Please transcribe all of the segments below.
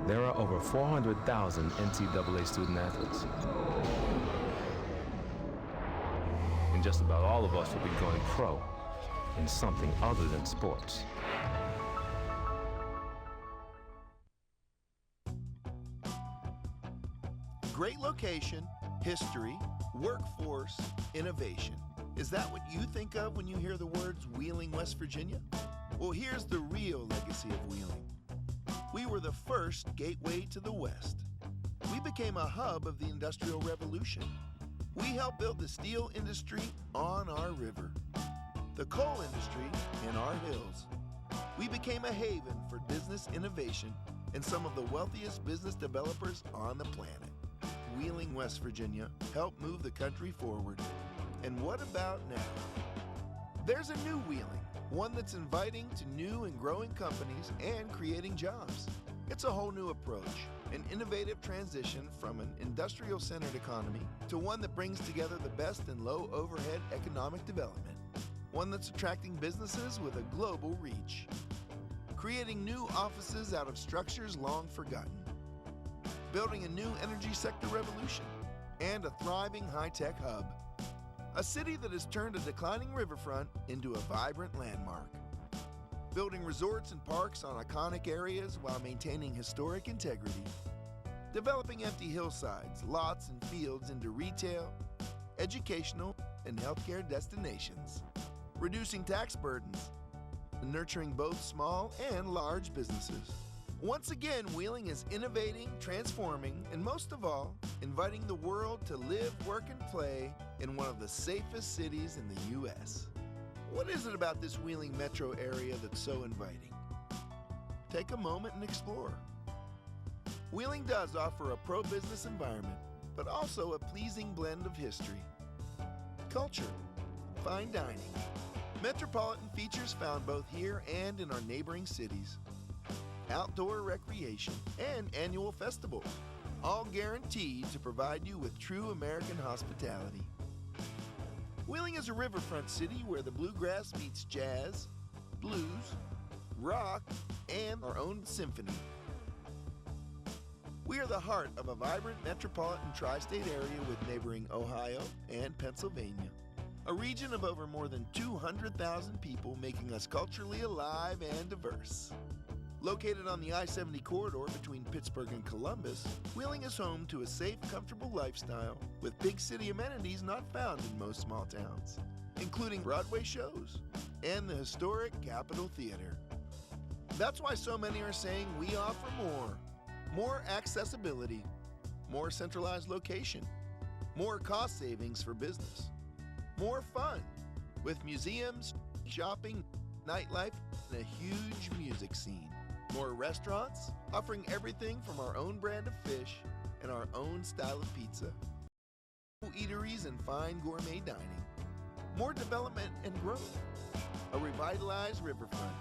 There are over 400,000 NCAA student athletes. And just about all of us will be going pro in something other than sports. Great location, history, workforce, innovation. Is that what you think of when you hear the words Wheeling, West Virginia? Well, here's the real legacy of Wheeling. We were the first gateway to the West. We became a hub of the Industrial Revolution. We helped build the steel industry on our river, the coal industry in our hills. We became a haven for business innovation and some of the wealthiest business developers on the planet. Wheeling, West Virginia helped move the country forward. And what about now? There's a new Wheeling, one that's inviting to new and growing companies and creating jobs. It's a whole new approach, an innovative transition from an industrial-centered economy to one that brings together the best in low-overhead economic development, one that's attracting businesses with a global reach, creating new offices out of structures long forgotten, building a new energy sector revolution, and a thriving high-tech hub. A city that has turned a declining riverfront into a vibrant landmark. Building resorts and parks on iconic areas while maintaining historic integrity. Developing empty hillsides, lots, and fields into retail, educational, and healthcare destinations. Reducing tax burdens, and nurturing both small and large businesses. Once again, Wheeling is innovating, transforming, and most of all, inviting the world to live, work, and play in one of the safest cities in the U.S. What is it about this Wheeling metro area that's so inviting? Take a moment and explore. Wheeling does offer a pro-business environment, but also a pleasing blend of history, culture, fine dining, metropolitan features found both here and in our neighboring cities, outdoor recreation, and annual festivals, all guaranteed to provide you with true American hospitality. Wheeling is a riverfront city where the bluegrass meets jazz, blues, rock, and our own symphony. We are the heart of a vibrant metropolitan tri-state area with neighboring Ohio and Pennsylvania, a region of over more than 200,000 people, making us culturally alive and diverse. Located on the I-70 corridor between Pittsburgh and Columbus, Wheeling is home to a safe, comfortable lifestyle with big city amenities not found in most small towns, including Broadway shows and the historic Capitol Theater. That's why so many are saying we offer more accessibility, more centralized location, more cost savings for business, more fun with museums, shopping, nightlife, and a huge music scene. More restaurants, offering everything from our own brand of fish and our own style of pizza. Eateries and fine gourmet dining. More development and growth. A revitalized riverfront.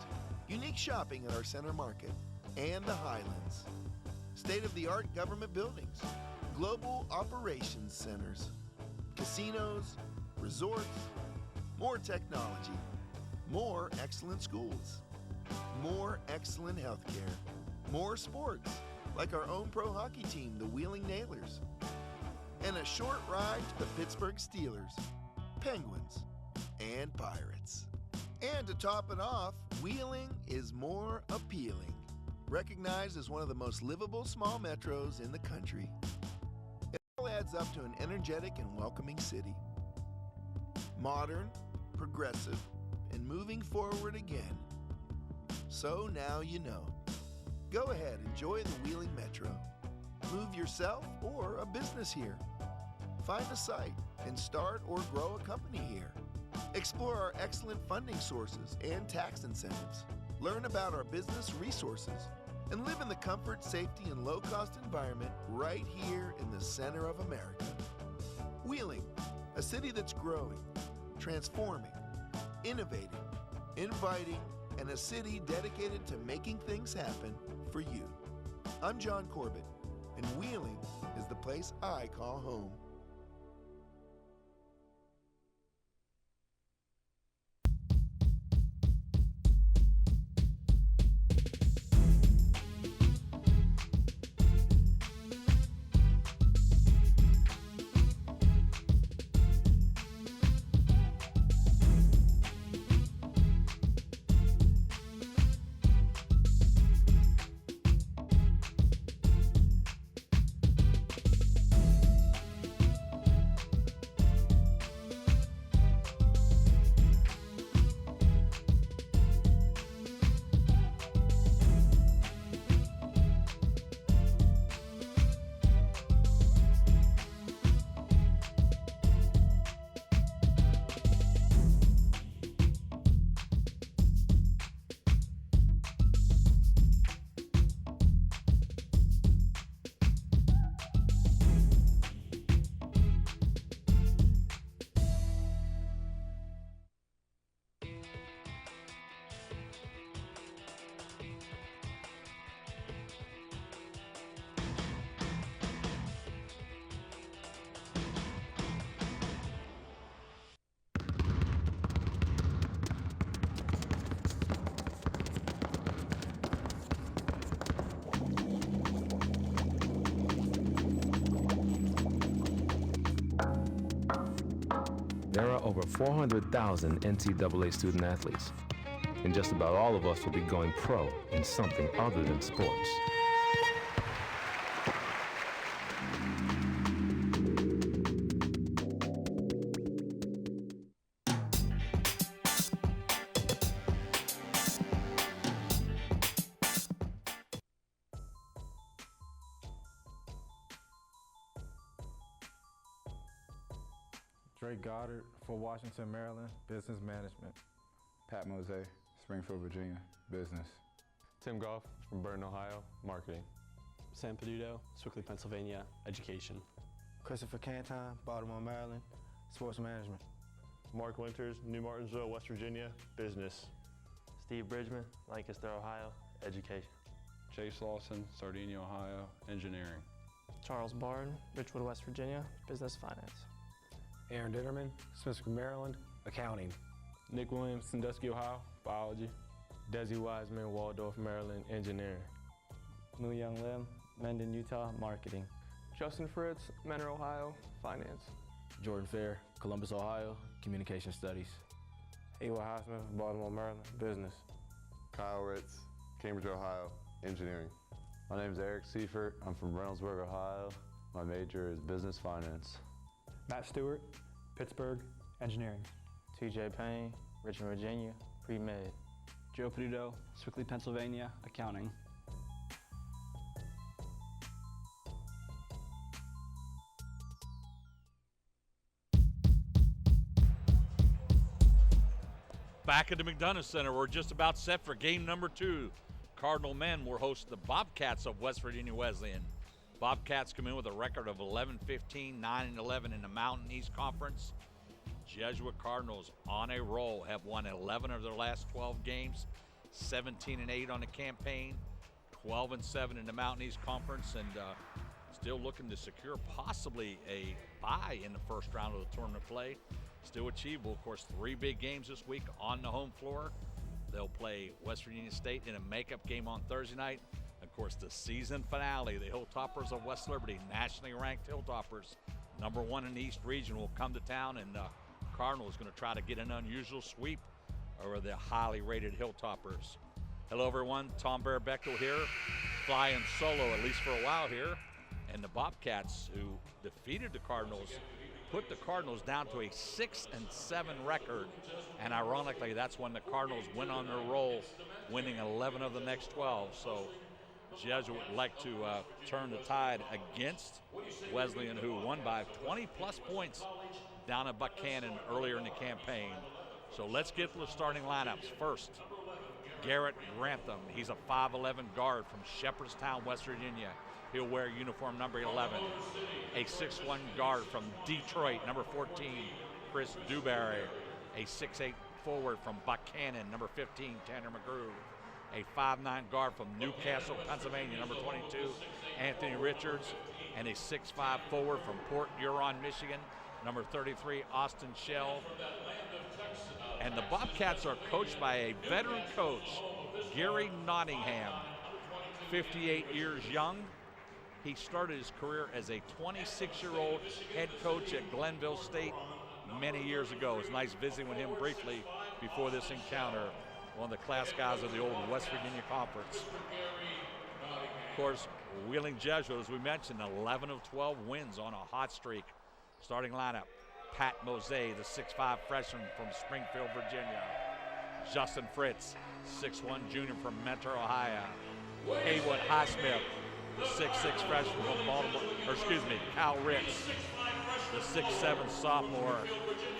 Unique shopping at our center market and the Highlands. State-of-the-art government buildings. Global operations centers. Casinos, resorts. More technology. More excellent schools. More excellent healthcare. More sports, like our own pro hockey team, the Wheeling Nailers. And a short ride to the Pittsburgh Steelers, Penguins, and Pirates. And to top it off, Wheeling is more appealing. Recognized as one of the most livable small metros in the country. It all adds up to an energetic and welcoming city. Modern, progressive, and moving forward again. So now you know. Go ahead, enjoy the Wheeling Metro. Move yourself or a business here. Find a site and start or grow a company here. Explore our excellent funding sources and tax incentives. Learn about our business resources and live in the comfort, safety, and low-cost environment right here in the center of America. Wheeling, a city that's growing, transforming, innovating, inviting, and a city dedicated to making things happen for you. I'm John Corbett, and Wheeling is the place I call home. There are over 400,000 NCAA student athletes, and just about all of us will be going pro in something other than sports. Drake Goddard for Washington, Maryland, Business Management. Pat Mose, Springfield, Virginia, Business. Tim Goff from Burton, Ohio, Marketing. Sam Peduto, Swickley, Pennsylvania, Education. Christopher Canton, Baltimore, Maryland, Sports Management. Mark Winters, New Martinsville, West Virginia, Business. Steve Bridgman, Lancaster, Ohio, Education. Chase Lawson, Sardinia, Ohio, Engineering. Charles Barn, Richwood, West Virginia, Business Finance. Aaron Ditterman, Smithsburg, Maryland, Accounting. Nick Williams, Sandusky, Ohio, Biology. Desi Wiseman, Waldorf, Maryland, Engineering. Mu Young Lim, Mendon, Utah, Marketing. Justin Fritz, Mentor, Ohio, Finance. Jordan Fair, Columbus, Ohio, Communication Studies. Haywood Highsmith, Baltimore, Maryland, Business. Kyle Ritz, Cambridge, Ohio, Engineering. My name is Eric Seifert. I'm from Reynoldsburg, Ohio. My major is Business Finance. Matt Stewart, Pittsburgh, Engineering. TJ Payne, Richmond, Virginia, Pre-Med. Joe Peduto, Swickley, Pennsylvania, Accounting. Back at the McDonough Center, we're just about set for game number 2. Cardinal men will host the Bobcats of West Virginia Wesleyan. Bobcats come in with a record of 11-15, 9-11 in the Mountain East Conference. Jesuit Cardinals on a roll, have won 11 of their last 12 games, 17-8 on the campaign, 12-7 in the Mountain East Conference, and still looking to secure possibly a bye in the first round of the tournament play. Still achievable. Of course, 3 big games this week on the home floor. They'll play West Virginia State in a makeup game on Thursday night. Of course, the season finale, the Hilltoppers of West Liberty, nationally ranked Hilltoppers, number 1 in the East region, will come to town, and Cardinal is going to try to get an unusual sweep over the highly rated Hilltoppers. Hello, everyone. Tom Bear-Bechtel here, flying solo, at least for a while here. And the Bobcats, who defeated the Cardinals, put the Cardinals down to a 6-7 record. And ironically, that's when the Cardinals went on their roll, winning 11 of the next 12. So Jesuit would like to turn the tide against Wesleyan, who won by 20-plus points down at Buchanan earlier in the campaign. So let's get to the starting lineups. First, Garrett Grantham. He's a 5'11 guard from Shepherdstown, West Virginia. He'll wear uniform number 11. A 6'1 guard from Detroit, number 14, Chris Dewberry. A 6'8 forward from Buchanan, number 15, Tanner McGrew. A 5'9 guard from Newcastle, Pennsylvania, number 22, Anthony Richards. And a 6'5 forward from Port Huron, Michigan, number 33, Austin Shell. And the Bobcats are coached by a veteran coach, Gary Nottingham, 58 years young. He started his career as a 26-year-old head coach at Glenville State many years ago. It's nice visiting with him briefly before this encounter. One of the class guys of the old West Virginia Conference. Of course, Wheeling Jesuit, as we mentioned, 11 of 12 wins on a hot streak. Starting lineup, Pat Mose, the 6'5 freshman from Springfield, Virginia. Justin Fritz, 6'1 junior from Mentor, Ohio. Haywood Highsmith, the 6'6 freshman from Baltimore, Kyle Ritz, the 6'7 sophomore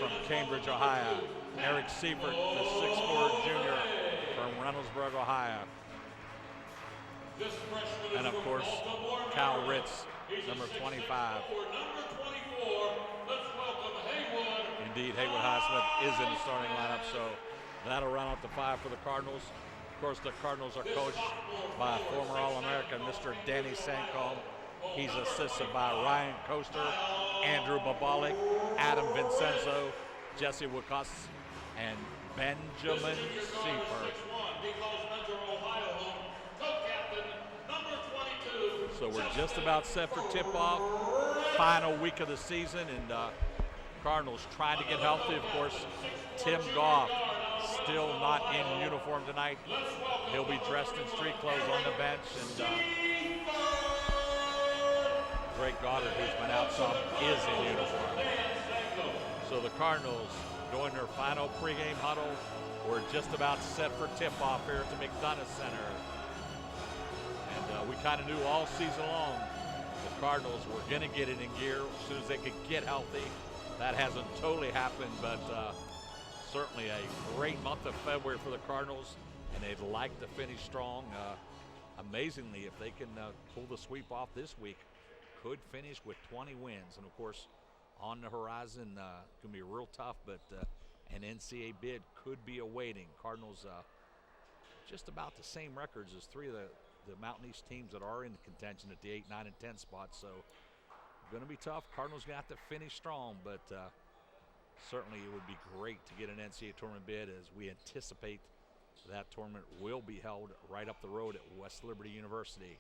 from Cambridge, Ohio. Eric Seifert, the 6'4 junior from Reynoldsburg, Ohio. And of course, Kyle Ritz, number 25. Indeed, Haywood Highsmith is in the starting lineup, so that'll run out the 5 for the Cardinals. Of course, the Cardinals are coached by former All-American Mr. Danny Sancombe. He's assisted by Ryan Coaster, Andrew Babalik, Adam Vincenzo, Jesse Wikus, and Benjamin Seifert. So we're just about set for tip-off. Final week of the season, and Cardinals trying to get healthy. Of course, Tim Goff still not in uniform tonight. He'll be dressed in street clothes on the bench. And Drake Goddard, who's been out some, is in uniform. So the Cardinals doing their final pregame huddle. We're just about set for tip-off here at the McDonough Center. And we kind of knew all season long the Cardinals were going to get it in gear as soon as they could get healthy. That hasn't totally happened, but certainly a great month of February for the Cardinals, and they'd like to finish strong. Amazingly, if they can pull the sweep off this week, could finish with 20 wins. And of course, on the horizon, going to be real tough, but an NCAA bid could be awaiting. Cardinals just about the same records as three of the Mountain East teams that are in contention at the 8, 9, and 10 spots. So going to be tough. Cardinals going to have to finish strong, but certainly it would be great to get an NCAA tournament bid, as we anticipate that tournament will be held right up the road at West Liberty University.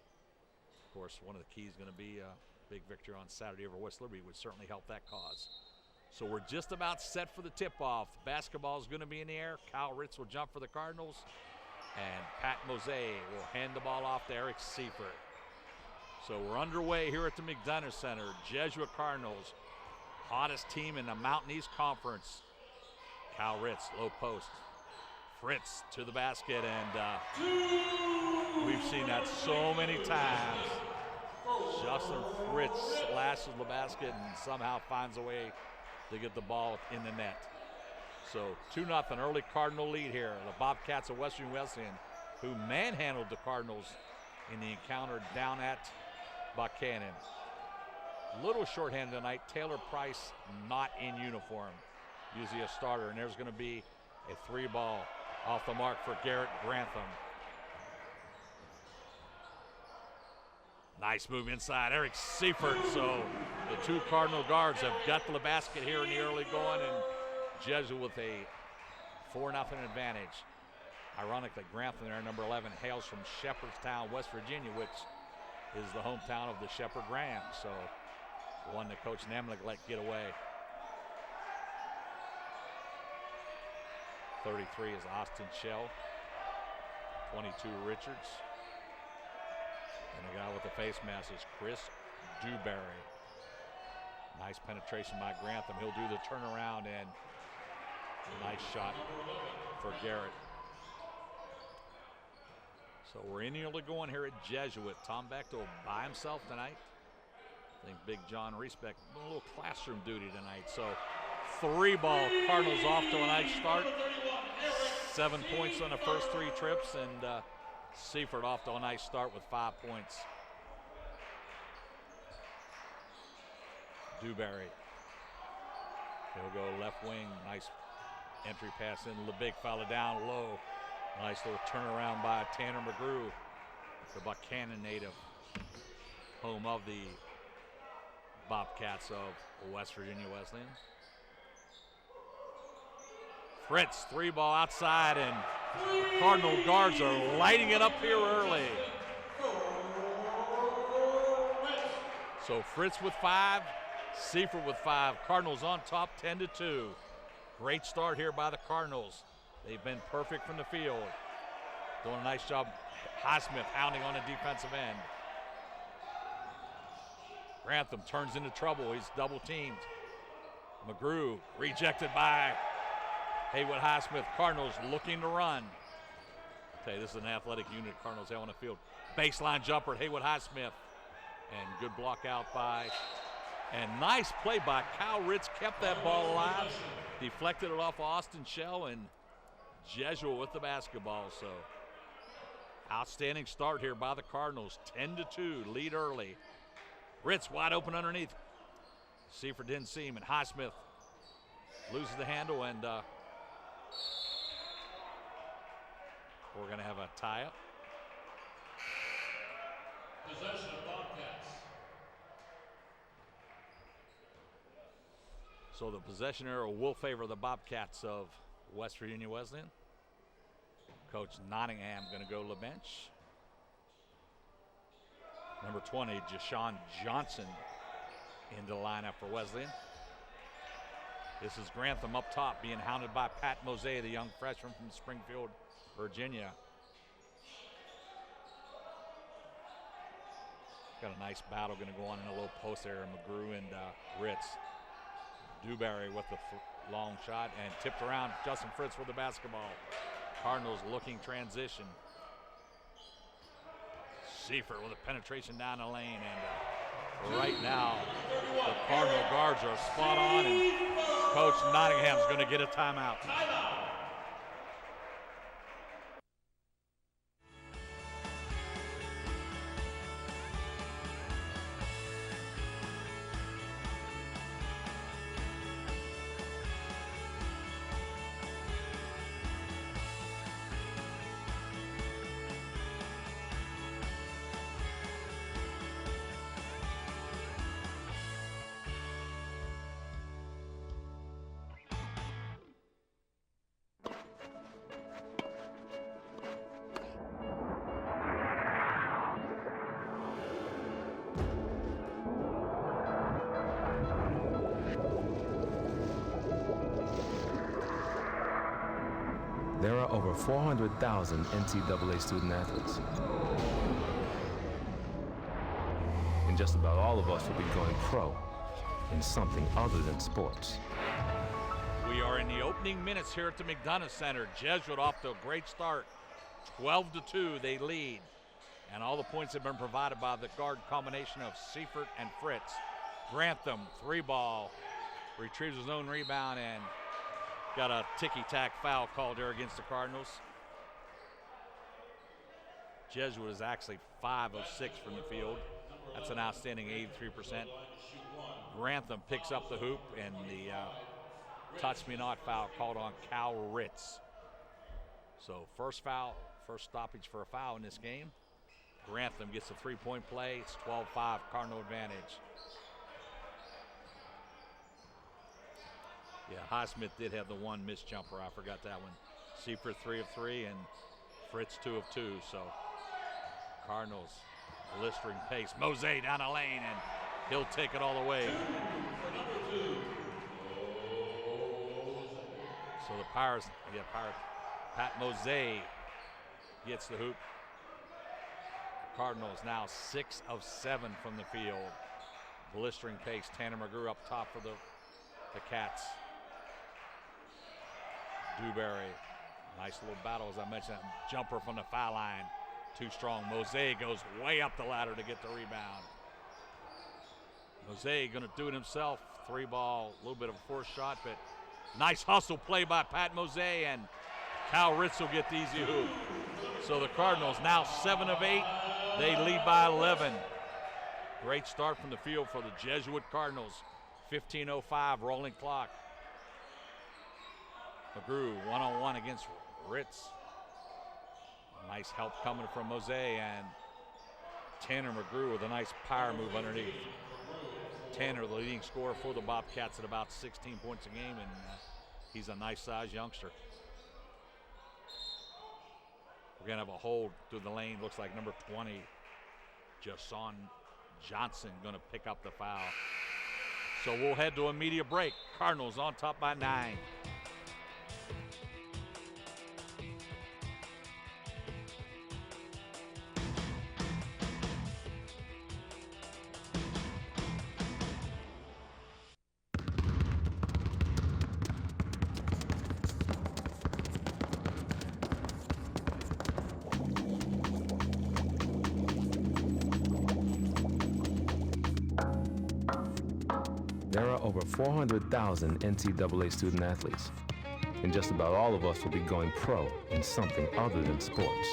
Of course, one of the keys is going to be a big victory on Saturday over West Liberty would certainly help that cause. So we're just about set for the tip-off. The basketball is going to be in the air. Kyle Ritz will jump for the Cardinals, and Pat Mose will hand the ball off to Eric Seifert. So we're underway here at the McDonough Center. Jesuit Cardinals, hottest team in the Mountain East Conference. Kyle Ritz, low post. Fritz to the basket, and we've seen that so many times. Justin Fritz slashes the basket and somehow finds a way to get the ball in the net. So 2-0 early Cardinal lead here. The Bobcats of Western Wesleyan, who manhandled the Cardinals in the encounter down at Buchanan. Little shorthanded tonight. Taylor Price not in uniform, usually a starter, and there's going to be a 3-ball off the mark for Garrett Grantham. Nice move inside, Eric Seifert. So the two Cardinal guards have got to the basket here in the early going, and Jesuit with a 4-0 advantage. Ironically, Grantham there, number 11, hails from Shepherdstown, West Virginia, which is the hometown of the Shepherd Rams. So one that Coach Nemlik let get away. 33 is Austin Shell. 22 Richards. And the guy with the face mask is Chris Dewberry. Nice penetration by Grantham. He'll do the turnaround, and a nice shot for Garrett. So we're in the early going here at Jesuit. Tom Bechtel by himself tonight. I think Big John Reesbeck a little classroom duty tonight. So 3-ball Cardinals off to a nice start. 7 points on the first 3 trips, and Seifert off to a nice start with 5 points. Dewberry. He'll go left wing. Nice entry pass in. The big fella down low. Nice little turnaround by Tanner McGrew, the Buchanan native, home of the Bobcats of West Virginia Wesleyan. Fritz, 3-ball outside, and the Cardinal guards are lighting it up here early. So Fritz with 5, Seifert with 5. Cardinals on top 10-2. Great start here by the Cardinals. They've been perfect from the field. Doing a nice job. Highsmith hounding on the defensive end. Grantham turns into trouble. He's double teamed. McGrew rejected by Haywood Highsmith. Cardinals looking to run. I'll tell you, this is an athletic unit Cardinals have on the field. Baseline jumper at Haywood Highsmith. And good block out by, and nice play by Kyle Ritz. Kept that ball alive. Deflected it off Austin Shell, and Jesuit with the basketball. So outstanding start here by the Cardinals. 10-2, lead early. Ritz wide open underneath. Seifert didn't see him, and Highsmith loses the handle, and we're going to have a tie-up. Possession of Bobcats. So the possession arrow will favor the Bobcats of West Virginia Wesleyan. Coach Nottingham going to go to the bench. Number 20, Jashawn Johnson into the lineup for Wesleyan. This is Grantham up top being hounded by Pat Mose, the young freshman from Springfield, Virginia. Got a nice battle going to go on in a little post area. McGrew and Ritz. Dewberry with the long shot and tipped around. Justin Fritz with the basketball. Cardinals looking transition. Seifert with a penetration down the lane, and right now the Cardinal guards are spot on, and Coach Nottingham's going to get a timeout. There are over 400,000 NCAA student athletes. And just about all of us will be going pro in something other than sports. We are in the opening minutes here at the McDonough Center. Jesuit off to a great start. 12-2 they lead. And all the points have been provided by the guard combination of Seifert and Fritz. Grantham, 3-ball, retrieves his own rebound and got a ticky-tack foul called there against the Cardinals. Jesuit is actually 5 of 6 from the field. That's an outstanding 83%. Grantham picks up the hoop, and the touch me not foul called on Cal Ritz. So first foul, first stoppage for a foul in this game. Grantham gets a 3-point play. It's 12-5, Cardinal advantage. Yeah, Highsmith did have the one missed jumper. I forgot that one. Seifert 3 of 3 and Fritz 2 of 2. So Cardinals blistering pace. Mose down the lane, and he'll take it all the way. So the Pirates, Pat Mose gets the hoop. Cardinals now 6 of 7 from the field. Blistering pace. Tanner McGrew up top for the Cats. Dewberry, nice little battle, as I mentioned. Jumper from the foul line, too strong. Mose goes way up the ladder to get the rebound. Mose gonna do it himself. 3-ball, a little bit of a forced shot, but nice hustle play by Pat Mose, and Cal Ritz will get the easy hoop. So the Cardinals now 7 of 8. They lead by 11. Great start from the field for the Jesuit Cardinals. 15:05 rolling clock. McGrew one-on-one against Ritz. Nice help coming from Mose, and Tanner McGrew with a nice power move underneath. Tanner, the leading scorer for the Bobcats at about 16 points a game, and he's a nice-sized youngster. We're going to have a hold through the lane. Looks like number 20, Jason Johnson, going to pick up the foul. So we'll head to a media break. Cardinals on top by 9. There are over 400,000 NCAA student athletes, and just about all of us will be going pro in something other than sports.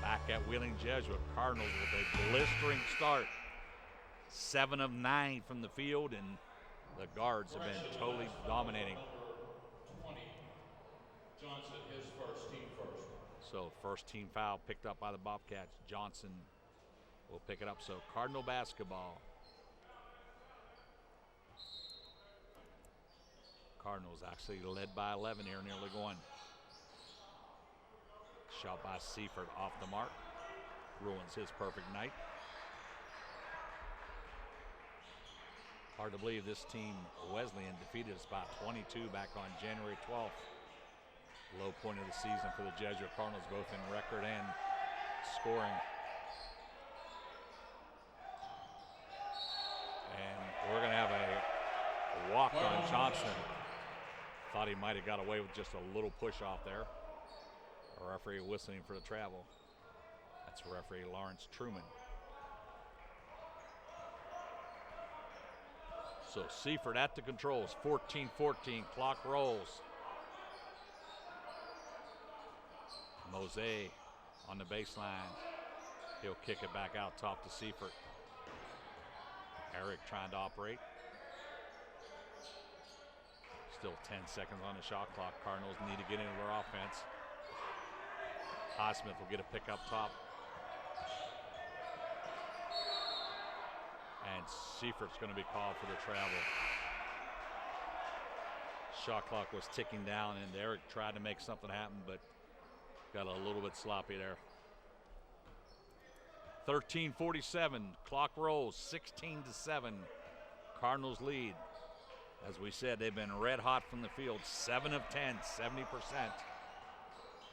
Back at Wheeling Jesuit. Cardinals with a blistering start. 7 of 9 from the field, and The guards have been totally dominating. 20. Johnson, his first, team first. So first team foul picked up by the Bobcats. Johnson will pick it up. So Cardinal basketball. Cardinals actually led by 11 here, nearly going. Shot by Seifert off the mark. Ruins his perfect night. Hard to believe this team, Wesleyan, defeated us by 22 back on January 12th. Low point of the season for the Jesuit Cardinals, both in record and scoring. And we're going to have a walk on Johnson. Thought he might have got away with just a little push off there. A referee whistling for the travel. That's referee Lawrence Truman. So Seifert at the controls, 14-14, clock rolls. Mose on the baseline. He'll kick it back out top to Seifert. Eric trying to operate. Still 10 seconds on the shot clock. Cardinals need to get into their offense. Highsmith will get a pick up top. And Seifert's going to be called for the travel. Shot clock was ticking down, and Eric tried to make something happen, but got a little bit sloppy there. 13:47, clock rolls, 16-7. Cardinals lead. As we said, they've been red hot from the field, 7 of 10, 70%.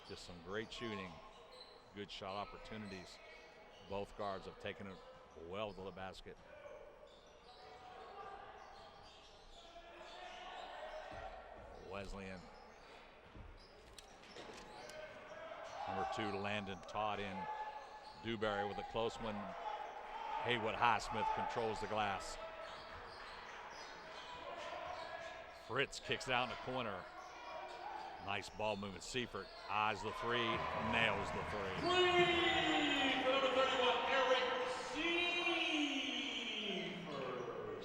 Just some great shooting, good shot opportunities. Both guards have taken it well to the basket. Wesleyan. Number 2, Landon Todd in. Dewberry with a close one. Haywood Highsmith controls the glass. Fritz kicks it out in the corner. Nice ball movement. Seifert eyes the three, nails the three. For number 31, Eric Seifert.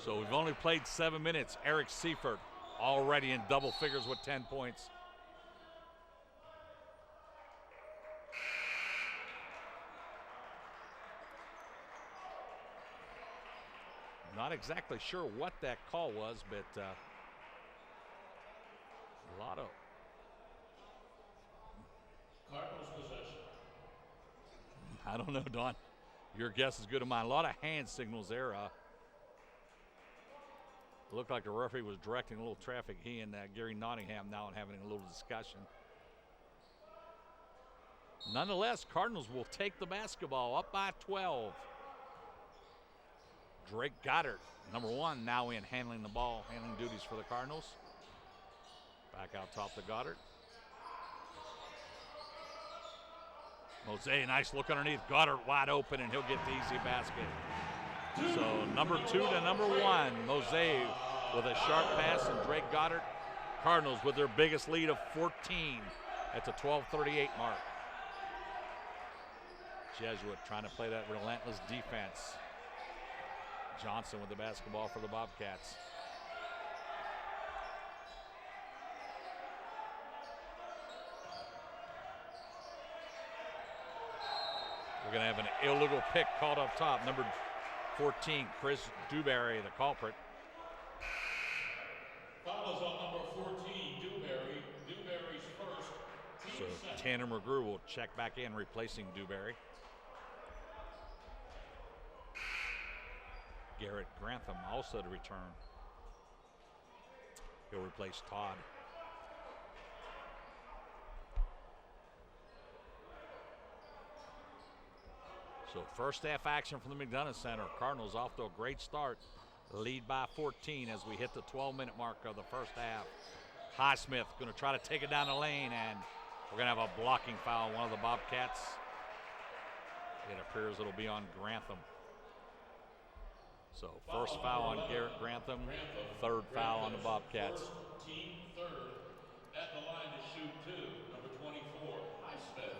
So we've only played 7 minutes. Eric Seifert already in double figures with 10 points. Not exactly sure what that call was, but a lot of Cardinals possession. I don't know, Don. Your guess is good as mine. A lot of hand signals there. It looked like the referee was directing a little traffic. He and Gary Nottingham now having a little discussion. Nonetheless, Cardinals will take the basketball up by 12. Drake Goddard, number 1, now in handling the ball, handling duties for the Cardinals. Back out top to Goddard. Mose, nice look underneath. Goddard wide open, and he'll get the easy basket. So number 2 to number 1, Mose with a sharp pass, and Drake Goddard. Cardinals with their biggest lead of 14 at the 12:38 mark. Jesuit trying to play that relentless defense. Johnson with the basketball for the Bobcats. We're going to have an illegal pick called up top. Number 14, Chris Dewberry, the culprit. Foul is on number 14, Dewberry. Dewberry's first, team So second. Tanner McGrew will check back in, replacing Dewberry. Garrett Grantham also to return. He'll replace Todd. So first half action from the McDonough Center. Cardinals off to a great start. Lead by 14 as we hit the 12-minute mark of the first half. Highsmith going to try to take it down the lane, and we're going to have a blocking foul on one of the Bobcats. It appears it'll be on Grantham. So first foul on Garrett Grantham, third foul on the Bobcats. First, team third. At the line to shoot 2, number 24, Highsmith.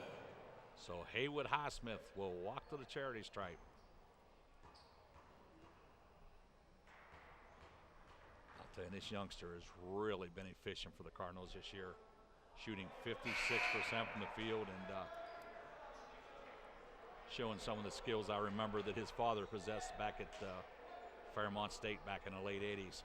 So Haywood Highsmith will walk to the charity stripe. And this youngster has really been efficient for the Cardinals this year, shooting 56% from the field and showing some of the skills I remember that his father possessed back at Fairmont State back in the late 80s.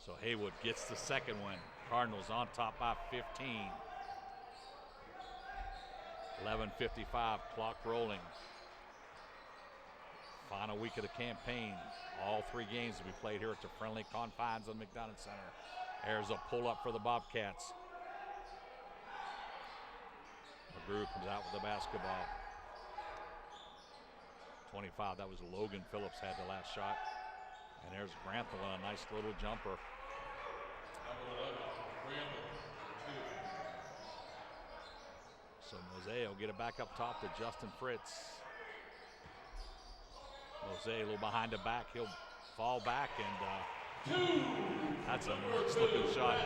So Haywood gets the second one. Cardinals on top by 15. 11:55, clock rolling. Final week of the campaign. All 3 games will be played here at the friendly confines of the McDonough Center. There's a pull-up for the Bobcats. McGrew comes out with the basketball. 25, that was Logan Phillips had the last shot. And there's Grantham on a nice little jumper. Number 11, Grantham, 2. So Mosey will get it back up top to Justin Fritz. Mosey a little behind the back. He'll fall back and that's a slipping shot.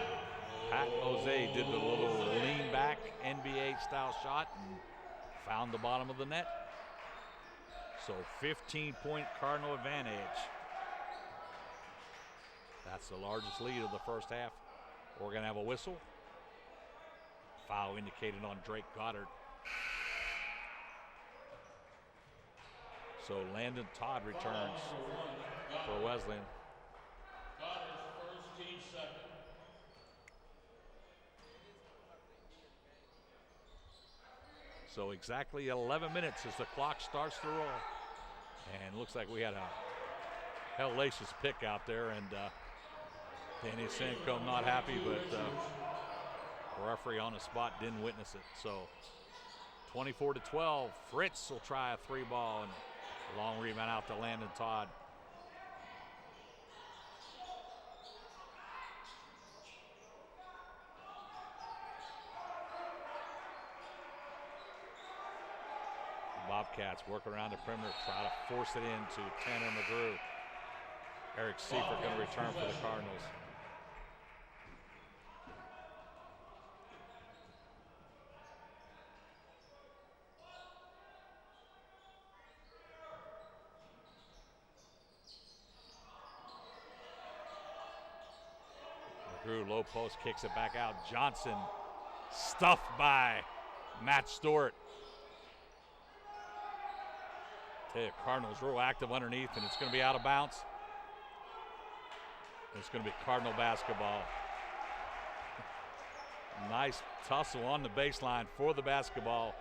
Pat Mosey did the little lean back NBA style shot and found the bottom of the net. So 15-point Cardinal advantage. That's the largest lead of the first half. We're going to have a whistle. Foul indicated on Drake Goddard. So Landon Todd returns for Wesleyan. Goddard's first, team second. So exactly 11 minutes as the clock starts to roll. And looks like we had a hellacious pick out there, and Danny Sancombe not happy, but the referee on the spot didn't witness it. So 24-12, Fritz will try a 3-ball and a long rebound out to Landon Todd. Bobcats work around the perimeter, try to force it into Tanner McGrew. Eric Seifert going to return for the Cardinals. McGrew low post, kicks it back out. Johnson stuffed by Matt Stewart. Cardinals real active underneath, and it's going to be out of bounds. It's going to be Cardinal basketball. Nice tussle on the baseline for the basketball.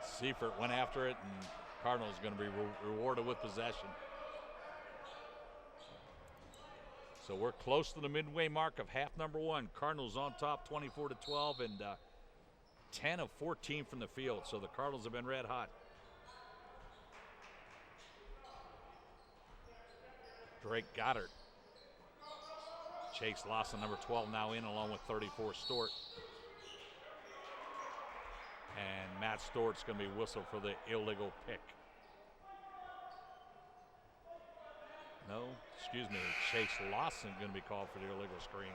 Seifert went after it, and Cardinals going to be rewarded with possession. So we're close to the midway mark of half number 1. Cardinals on top 24-12 and 10 of 14 from the field. So the Cardinals have been red hot. Drake Goddard. Chase Lawson, number 12, now in along with 34 Stewart. And Matt Stewart's going to be whistled for the illegal pick. No, excuse me, Chase Lawson going to be called for the illegal screen.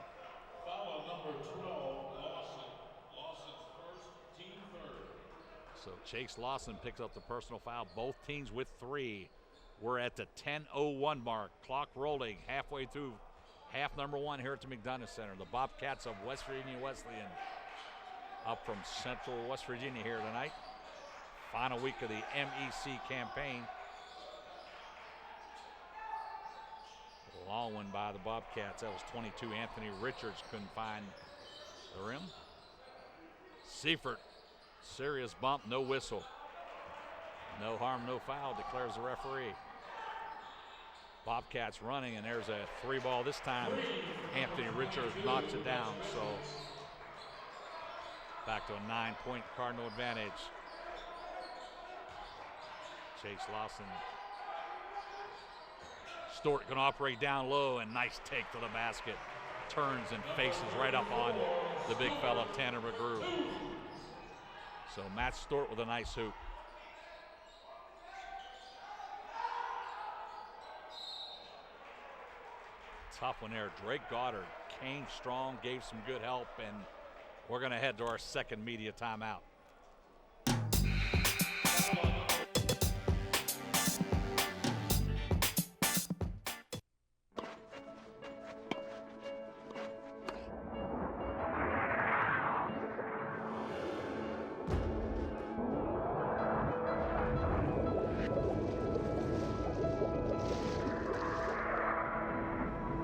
Foul number 12, Lawson. Lawson's first, team third. So Chase Lawson picks up the personal foul. Both teams with 3. We're at the 10:01 mark. Clock rolling halfway through half number 1 here at the McDonough Center. The Bobcats of West Virginia Wesleyan up from Central West Virginia here tonight. Final week of the MEC campaign. Long one by the Bobcats. That was 22. Anthony Richards couldn't find the rim. Seifert, serious bump, no whistle. No harm, no foul, declares the referee. Bobcats running, and there's a 3-ball this time. Anthony Richards knocks it down, so back to a 9-point Cardinal advantage. Chase Lawson. Stewart can operate down low, and nice take to the basket. Turns and faces right up on the big fella, Tanner McGrew. So Matt Stewart with a nice hoop. Tough one there. Drake Goddard came strong, gave some good help, and we're going to head to our second media timeout.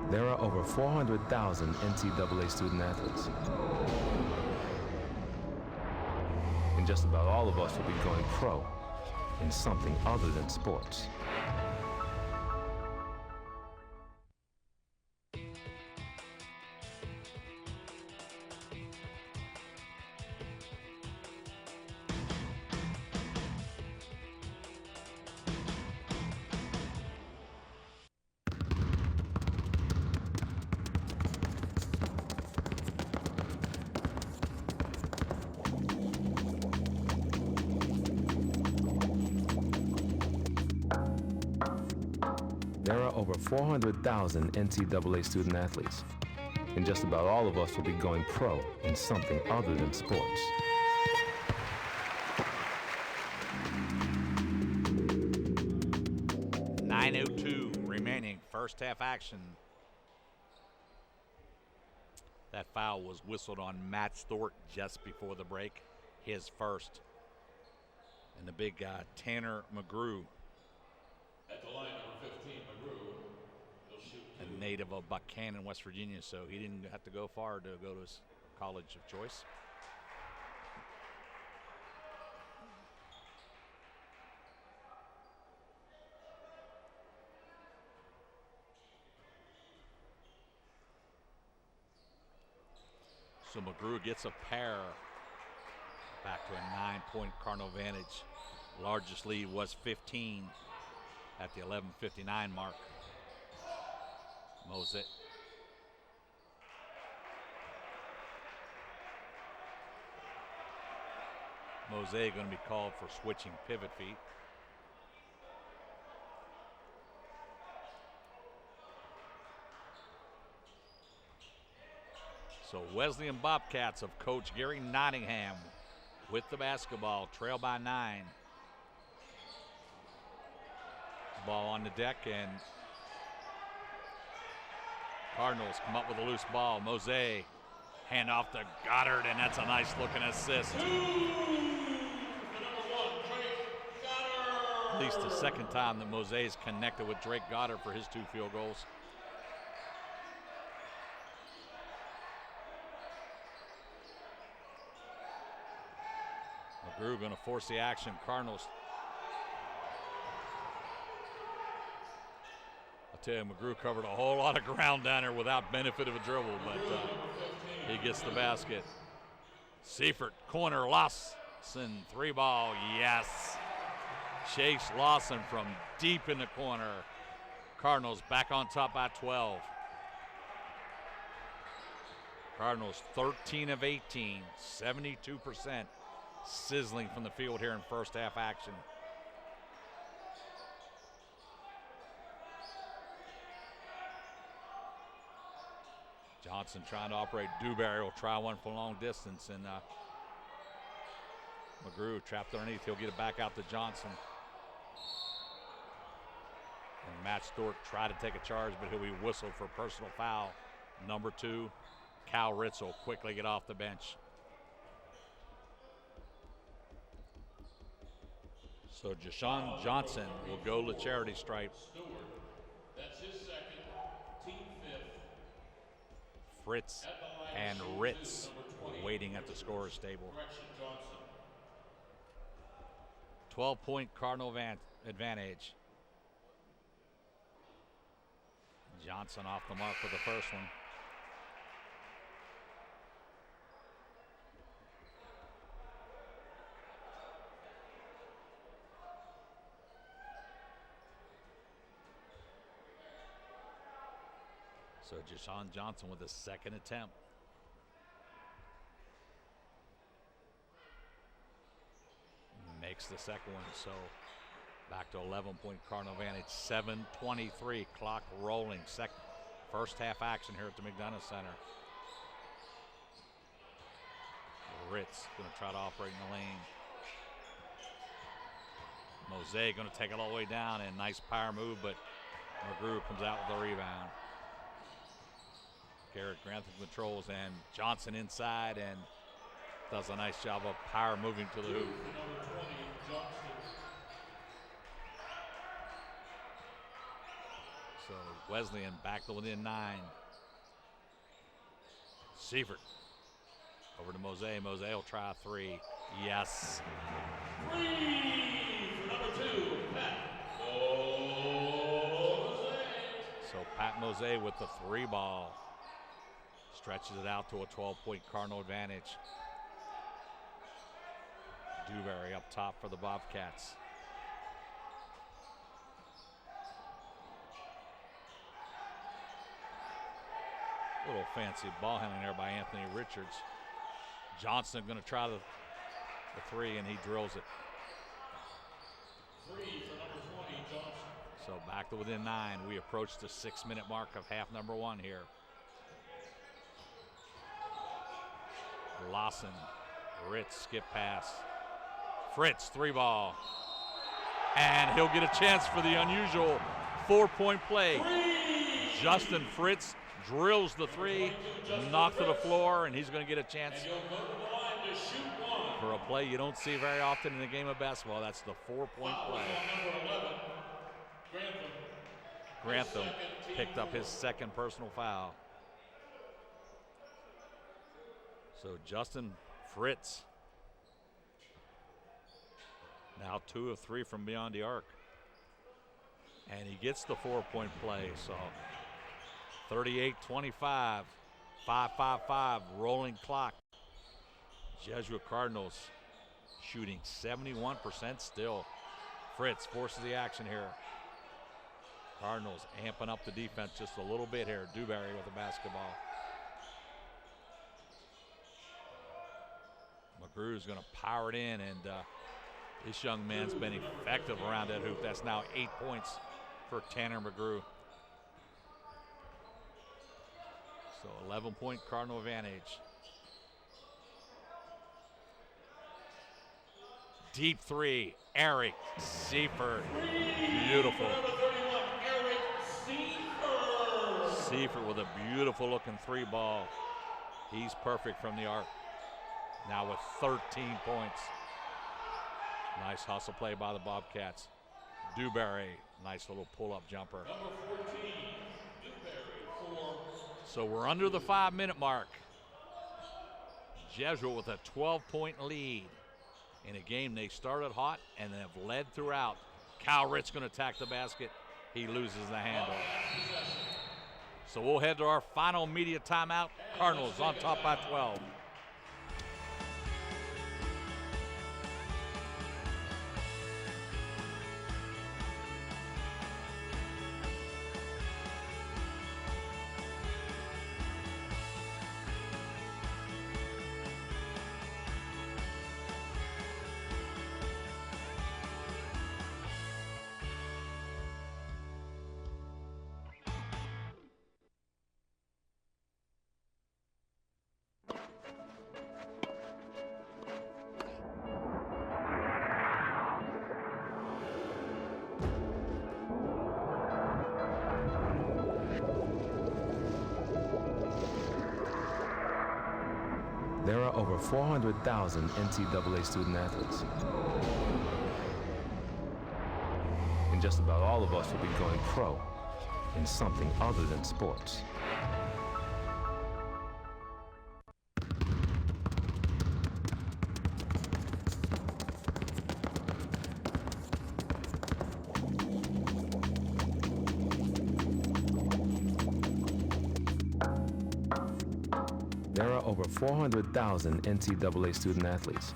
There are over 400,000 NCAA student athletes. And just about all of us will be going pro in something other than sports. There are over 400,000 NCAA student athletes, and just about all of us will be going pro in something other than sports. .902 remaining, first half action. That foul was whistled on Matt Stork just before the break, his first. And the big guy, Tanner McGrew, At the line, number 15, McGrew. He'll shoot two. a native of Buchanan, West Virginia, so he didn't have to go far to go to his college of choice. So McGrew gets a pair, back to a 9-point Cardinal advantage. Largest lead was 15 at the 11:59 mark. Mosaic. Mosaic going to be called for switching pivot feet. So Wesleyan Bobcats of Coach Gary Nottingham with the basketball, trail by 9. Ball on the deck, and Cardinals come up with a loose ball. Mosaic, hand off to Goddard, and that's a nice looking assist. At least the second time that Mosaic's connected with Drake Goddard for his 2 field goals. McGrew going to force the action. Cardinals. I'll tell you, McGrew covered a whole lot of ground down there without benefit of a dribble, but he gets the basket. Seifert, corner, Lawson, 3-ball, yes. Chase Lawson from deep in the corner. Cardinals back on top by 12. Cardinals 13 of 18, 72%. Sizzling from the field here in first half action. Johnson trying to operate. Dewberry will try one from long distance, and McGrew trapped underneath. He'll get it back out to Johnson. And Matt Stork tried to take a charge, but he'll be whistled for personal foul. Number 2, Cal Ritz will quickly get off the bench. So Jashawn Johnson will go to charity stripe. Stewart, that's his second, team 5th. Fritz and Ritz waiting at the scorer's table. 12-point Cardinal advantage. Johnson off the mark for the first one. So Jashawn Johnson with a second attempt. Makes the second one, so back to 11-point Cardinal advantage. 7:23, clock rolling. First half action here at the McDonough Center. Ritz going to try to operate in the lane. Mosaic going to take it all the way down, and nice power move, but McGrew comes out with the rebound. Garrett Grantham controls, and Johnson inside and does a nice job of power moving to the hoop. So Wesleyan back to within 9. Seifert over to Mose. Mose will try a 3. Yes. 3 for number 2, Pat Mose. So Pat Mose with the 3 ball. Stretches it out to a 12-point Cardinal advantage. Dewberry up top for the Bobcats. Little fancy ball handling there by Anthony Richards. Johnson going to try the 3, and he drills it. 3 for number 20, Johnson. So back to within 9. We approach the 6-minute mark of half number 1 here. Lawson, Ritz, skip pass. Fritz, 3 ball. And he'll get a chance for the unusual 4-point play. 3. Justin Fritz drills the 3, knocked to the floor, and he's going to get a chance for a play you don't see very often in a game of basketball. That's the 4-point play. Grantham picked up his 2nd personal foul. So Justin Fritz now 2 of 3 from beyond the arc. And he gets the 4-point play. So 38-25, 5-5-5, rolling clock. Jesuit Cardinals shooting 71% still. Fritz forces the action here. Cardinals amping up the defense just a little bit here. Dewberry with the basketball. McGrew's going to power it in, and this young man's been effective around that hoop. That's now 8 points for Tanner McGrew. So 11-point Cardinal advantage. Deep 3, Eric Seifert. Beautiful. Seifert with a beautiful looking 3 ball. He's perfect from the arc. Now with 13 points. Nice hustle play by the Bobcats. Dewberry, nice little pull-up jumper. Number 14, Dewberry for. So we're under the 5-minute mark. Jesuit with a 12-point lead in a game they started hot and have led throughout. Kyle Ritz going to attack the basket. He loses the handle. So we'll head to our final media timeout. Cardinals on top by 12. There are over 400,000 NCAA student athletes. And just about all of us will be going pro in something other than sports. There are over 400,000 NCAA student athletes,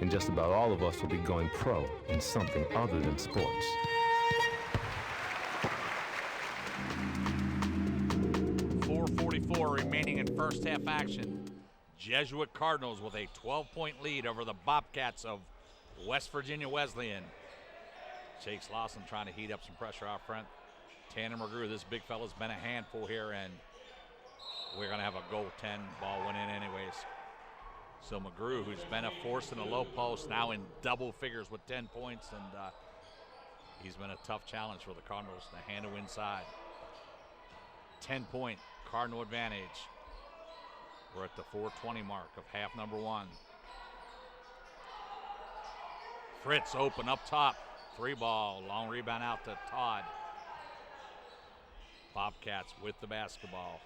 and just about all of us will be going pro in something other than sports. .44 remaining in first half action. Jesuit Cardinals with a 12-point lead over the Bobcats of West Virginia Wesleyan. Chase Lawson trying to heat up some pressure out front. Tanner McGrew, this big fella's been a handful here, and we're going to have a goal-10 ball went in anyways. So McGrew, who's been a force in the low post, now in double figures with 10 points, and he's been a tough challenge for the Cardinals to handle inside. 10-point Cardinal advantage. We're at the 4:20 mark of half number 1. Fritz open up top. 3 ball, long rebound out to Todd. Bobcats with the basketball.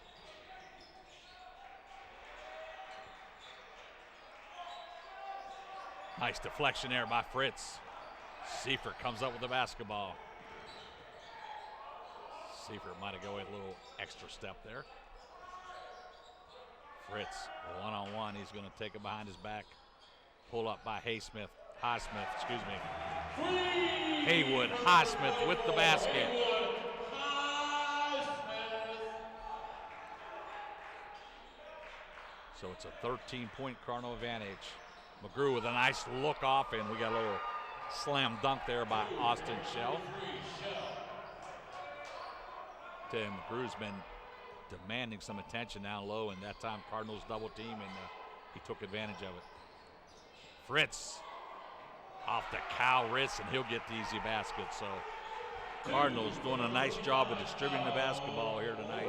Nice deflection there by Fritz. Seifert comes up with the basketball. Seifert might have gone a little extra step there. Fritz, one-on-one. He's going to take it behind his back. Pull up by Highsmith, excuse me. Haywood, Highsmith with the basket. So it's a 13-point Cardinal advantage. McGrew with a nice look off, and we got a little slam dunk there by Austin Shell. Tim McGrew's been demanding some attention down low, and that time Cardinals double team, and he took advantage of it. Fritz off to Kyle Ritz, and he'll get the easy basket. So Cardinals doing a nice job of distributing the basketball here tonight.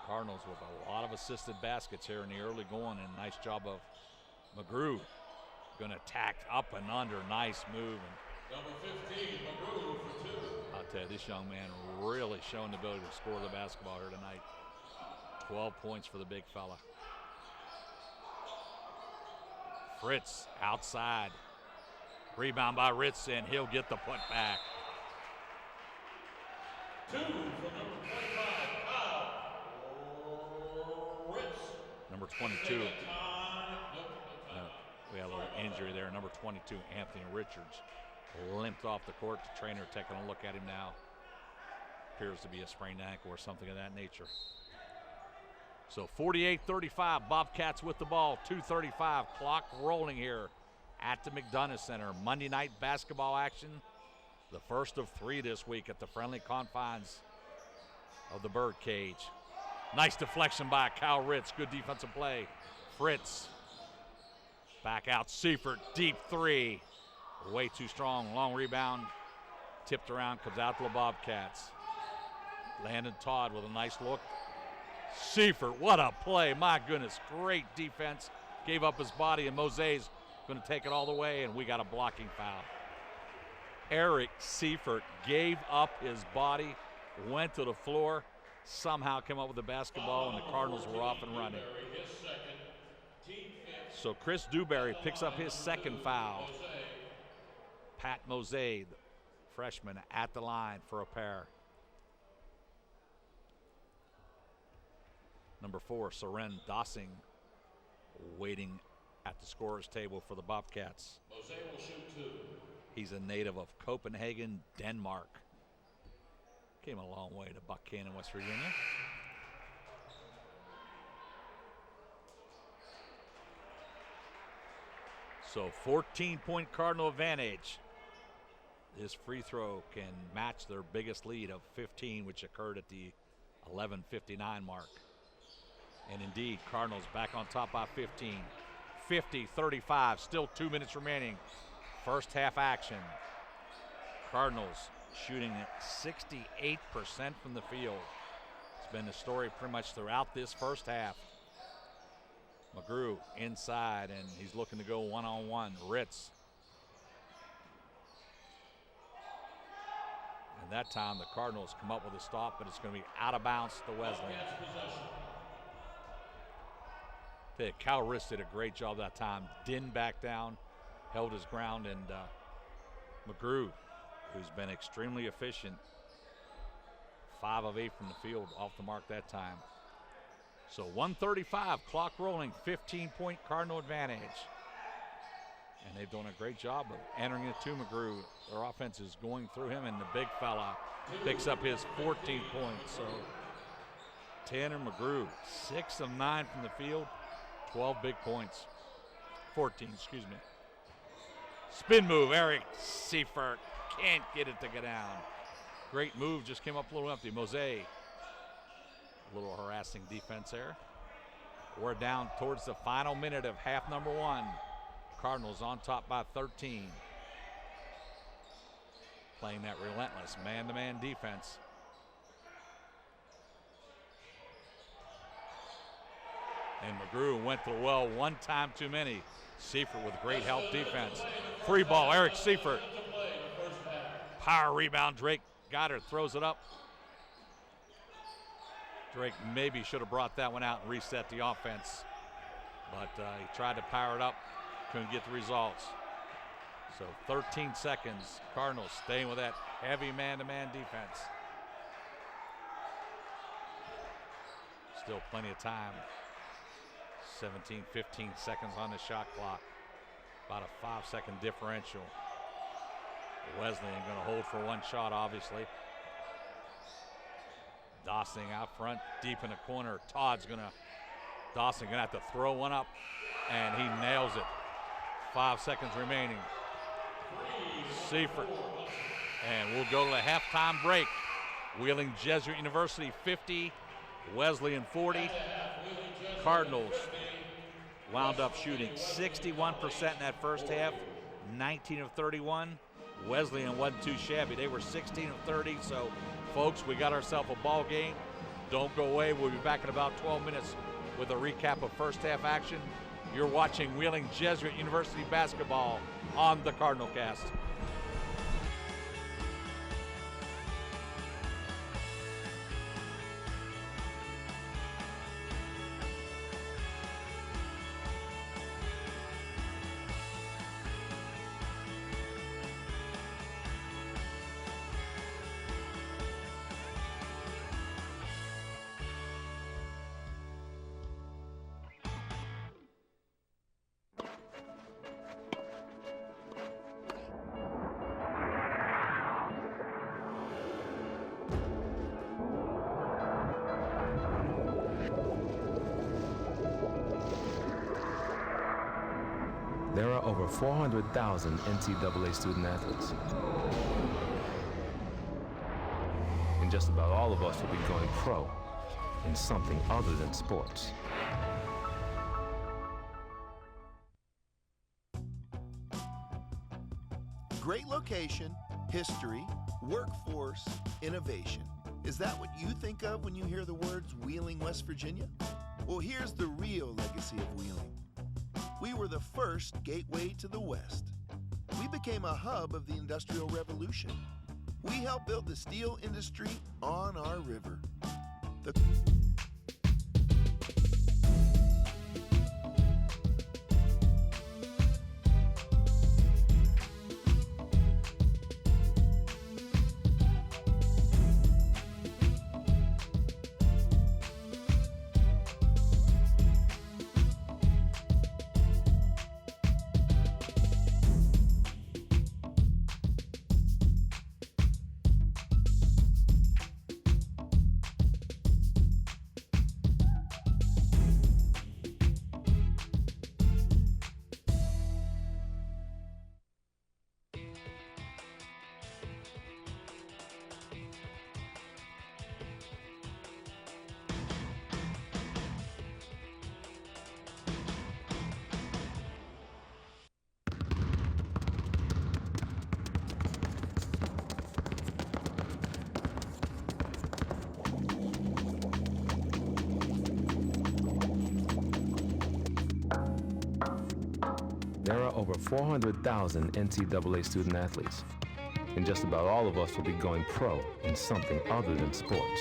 Cardinals with a lot of assisted baskets here in the early going, and nice job of McGrew. Going to attack up and under, nice move. Number 15, McGrew for 2. I'll tell you, this young man really showing the ability to score the basketball here tonight. 12 points for the big fella. Fritz outside. Rebound by Ritz, and he'll get the putback. 2 for number 25, Kyle Ritz. Number 22. We had a little injury there. Number 22, Anthony Richards, limped off the court. The trainer taking a look at him now. Appears to be a sprained ankle or something of that nature. So 48-35, Bobcats with the ball. 2:35, clock rolling here at the McDonough Center. Monday night basketball action. The first of 3 this week at the friendly confines of the Birdcage. Nice deflection by Kyle Ritz. Good defensive play. Fritz. Back out, Seifert, deep 3. Way too strong, long rebound. Tipped around, comes out to the Bobcats. Landon Todd with a nice look. Seifert, what a play, my goodness, great defense. Gave up his body, and Moset's going to take it all the way, and we got a blocking foul. Eric Seifert gave up his body, went to the floor, somehow came up with the basketball, and the Cardinals were off and running. So Chris Dewberry picks up his second foul. Pat Mose, the freshman, at the line for a pair. Number 4, Soren Dossing, waiting at the scorer's table for the Bobcats. Mose will shoot 2. He's a native of Copenhagen, Denmark. Came a long way to Buchanan, West Virginia. So 14-point Cardinal advantage. This free throw can match their biggest lead of 15, which occurred at the 11:59 mark. And indeed, Cardinals back on top by 15. 50-35, still 2 minutes remaining. First half action. Cardinals shooting at 68% from the field. It's been the story pretty much throughout this first half. McGrew inside, and he's looking to go one-on-one. Ritz. And that time the Cardinals come up with a stop, but it's going to be out of bounds to Wesleyan. Kyle Ritz did a great job that time. Didn't back down, held his ground, and McGrew, who's been extremely efficient, 5 of 8 from the field, off the mark that time. So 1:35, clock rolling, 15-point Cardinal advantage. And they've done a great job of entering it to McGrew. Their offense is going through him, and the big fella picks up his 14 points. So Tanner McGrew, 6 of 9 from the field, 12 big points. 14, excuse me. Spin move, Eric Seifert can't get it to go down. Great move, just came up a little empty. Mose, a little harassing defense there. We're down towards the final minute of half number 1. Cardinals on top by 13. Playing that relentless man-to-man defense. And McGrew went to the well one time too many. Seifert with great help defense. Free ball, Eric Seifert. Power rebound. Drake Goddard throws it up. Drake maybe should have brought that one out and reset the offense. But he tried to power it up. Couldn't get the results. So 13 seconds. Cardinals staying with that heavy man-to-man defense. Still plenty of time. 17, 15 seconds on the shot clock. About a 5-second differential. Wesleyan going to hold for one shot, obviously. Dawson out front, deep in the corner. Dawson going to have to throw one up, and he nails it. 5 seconds remaining. Seifert. And we'll go to the halftime break. Wheeling Jesuit University 50, Wesleyan 40. Cardinals wound up shooting 61% in that first half, 19 of 31. Wesleyan wasn't too shabby. They were 16 of 30. So, folks, we got ourselves a ball game. Don't go away. We'll be back in about 12 minutes with a recap of first half action. You're watching Wheeling Jesuit University basketball on the Cardinal Cast. There are over 400,000 NCAA student athletes. And just about all of us will be going pro in something other than sports. Great location, history, workforce, innovation. Is that what you think of when you hear the words Wheeling, West Virginia? Well, here's the real legacy of Wheeling. We were the first gateway to the West. We became a hub of the Industrial Revolution. We helped build the steel industry on our river. There are over 400,000 NCAA student athletes, and just about all of us will be going pro in something other than sports.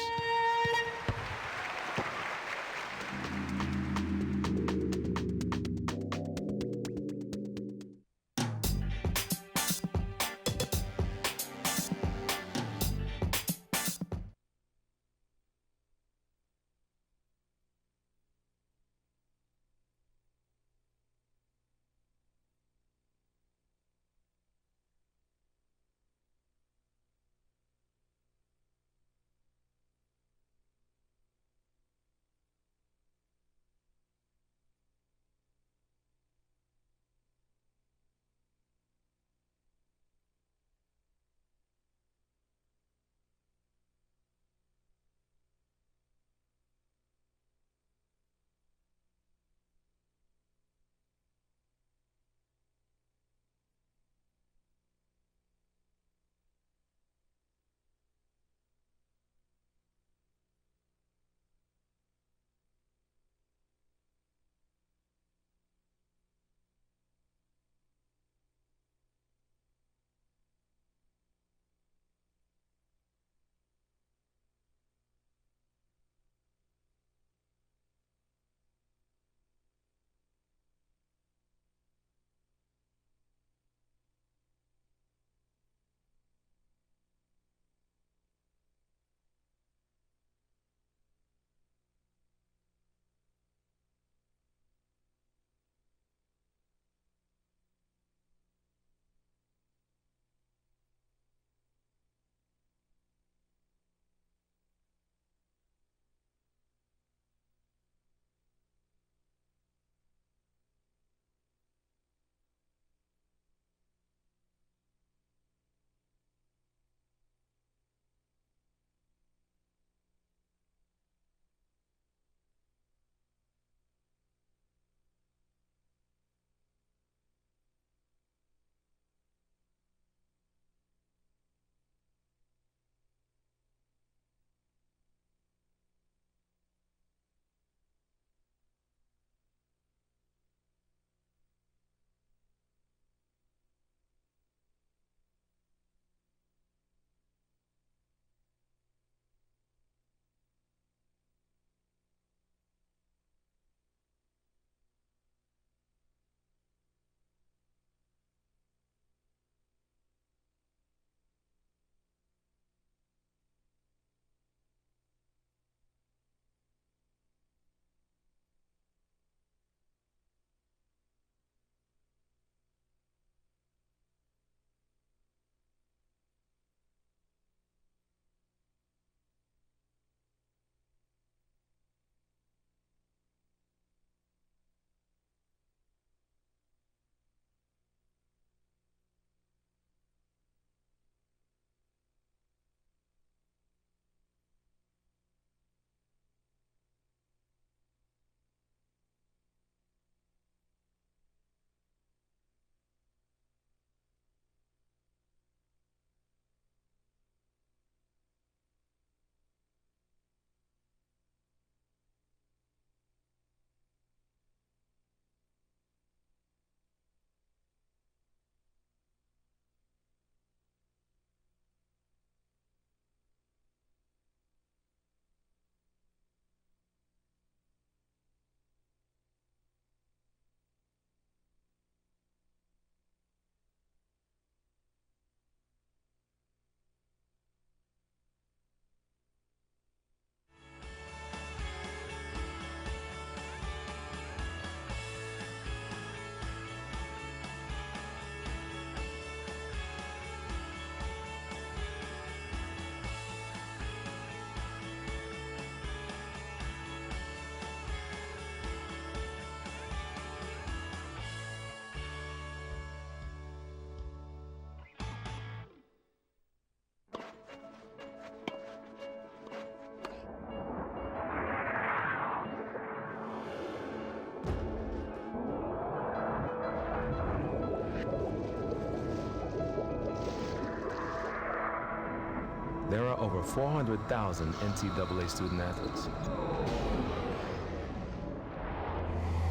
There are over 400,000 NCAA student athletes.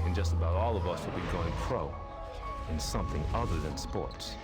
And just about all of us will be going pro in something other than sports.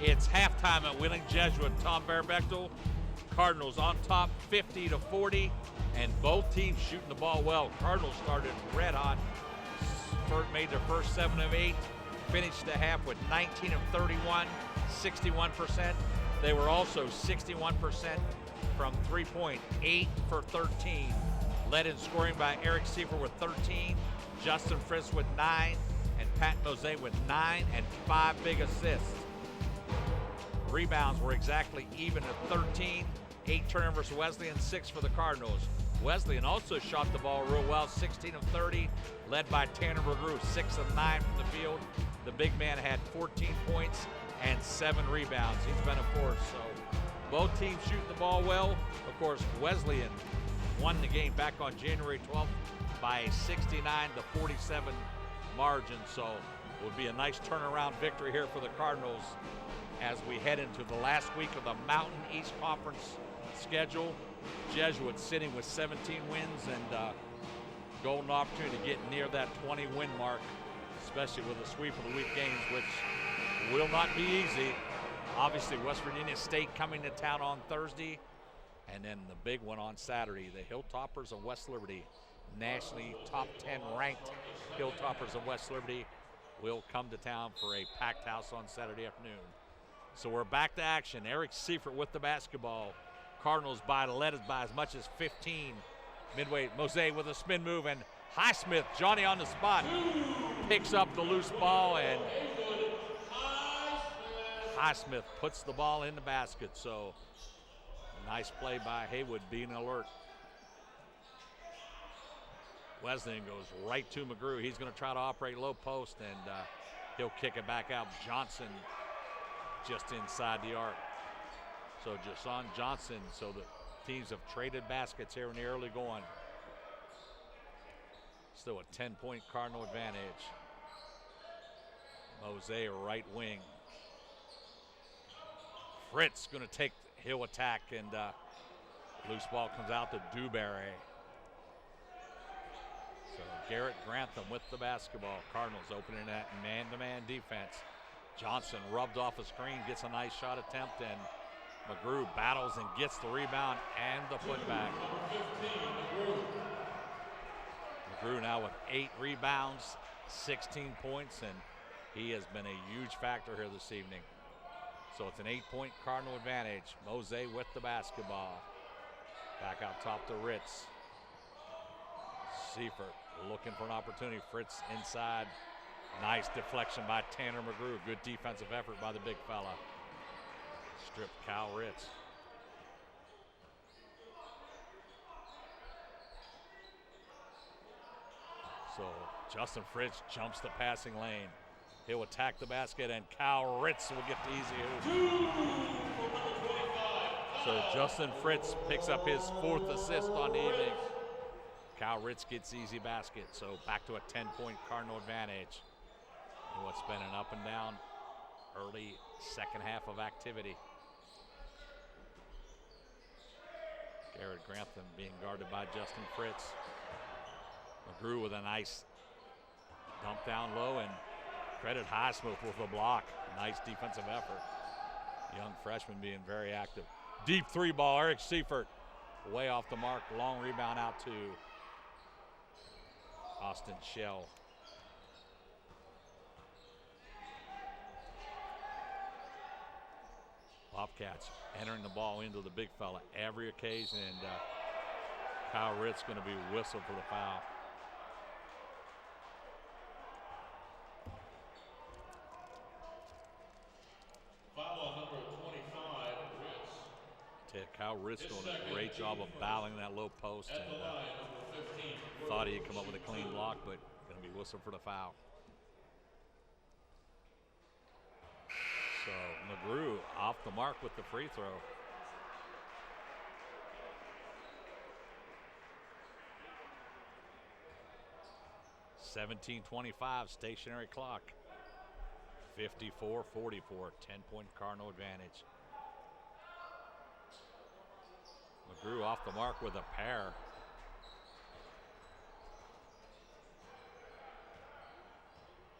It's halftime at Wheeling Jesuit. Tom Bear-Bechtel, Cardinals on top 50-40, and both teams shooting the ball well. Cardinals started red hot, made their first 7 of 8, finished the half with 19 of 31, 61%. They were also 61% from three-point, 8 for 13. Led in scoring by Eric Seifer with 13, Justin Fritz with 9, and Pat Mose with 9 and 5 big assists. Rebounds were exactly even at 13. 8 turnovers for Wesleyan, 6 for the Cardinals. Wesleyan also shot the ball real well, 16 of 30, led by Tanner McGrew, 6 of 9 from the field. The big man had 14 points and 7 rebounds. He's been a force, so both teams shooting the ball well. Of course, Wesleyan won the game back on January 12th by a 69-47 margin, so it would be a nice turnaround victory here for the Cardinals as we head into the last week of the Mountain East Conference schedule. Jesuit sitting with 17 wins and golden opportunity to get near that 20-win mark, especially with a sweep of the week games, which will not be easy. Obviously, West Virginia State coming to town on Thursday, and then the big one on Saturday, the Hilltoppers of West Liberty, nationally top 10 ranked Hilltoppers of West Liberty will come to town for a packed house on Saturday afternoon. So we're back to action. Eric Seifert with the basketball. Cardinals led by as much as 15. Midway, Mose with a spin move, and Highsmith, Johnny on the spot, picks up the loose ball, and Highsmith puts the ball in the basket. So nice play by Haywood, being alert. Wesleyan goes right to McGrew. He's going to try to operate low post, and he'll kick it back out. Johnson just inside the arc. So Jason Johnson, so the teams have traded baskets here in the early going. Still a 10-point Cardinal advantage. Mose, right wing. Fritz gonna take, he'll attack, and loose ball comes out to Dewberry. So Garrett Grantham with the basketball. Cardinals opening that man-to-man defense. Johnson rubbed off a screen, gets a nice shot attempt, and McGrew battles and gets the rebound and the putback. McGrew now with 8 rebounds, 16 points, and he has been a huge factor here this evening. So it's an 8-point Cardinal advantage. Mose with the basketball. Back out top to Ritz. Seifert looking for an opportunity. Fritz inside. Nice deflection by Tanner McGrew. Good defensive effort by the big fella. Stripped Cal Ritz. So Justin Fritz jumps the passing lane. He'll attack the basket, and Cal Ritz will get the easy hoop. So Justin Fritz picks up his 4th assist on the evening. Cal Ritz gets easy basket, so back to a 10-point Cardinal advantage. And what's been an up and down early second half of activity. Garrett Grantham being guarded by Justin Fritz. McGrew with a nice dump down low, and credit Highsmith with a block. Nice defensive effort. Young freshman being very active. Deep three ball, Eric Seifert. Way off the mark, long rebound out to Austin Shell. Bobcats entering the ball into the big fella every occasion, and Kyle Ritt's going to be whistled for the foul. Foul on number 25, Ritz. Kyle Ritt's doing a great job of battling that low post, and thought he'd come up with a clean block, but going to be whistled for the foul. So McGrew off the mark with the free throw. (17:25) stationary clock. 54-44, 10-point Cardinal advantage. McGrew off the mark with a pair.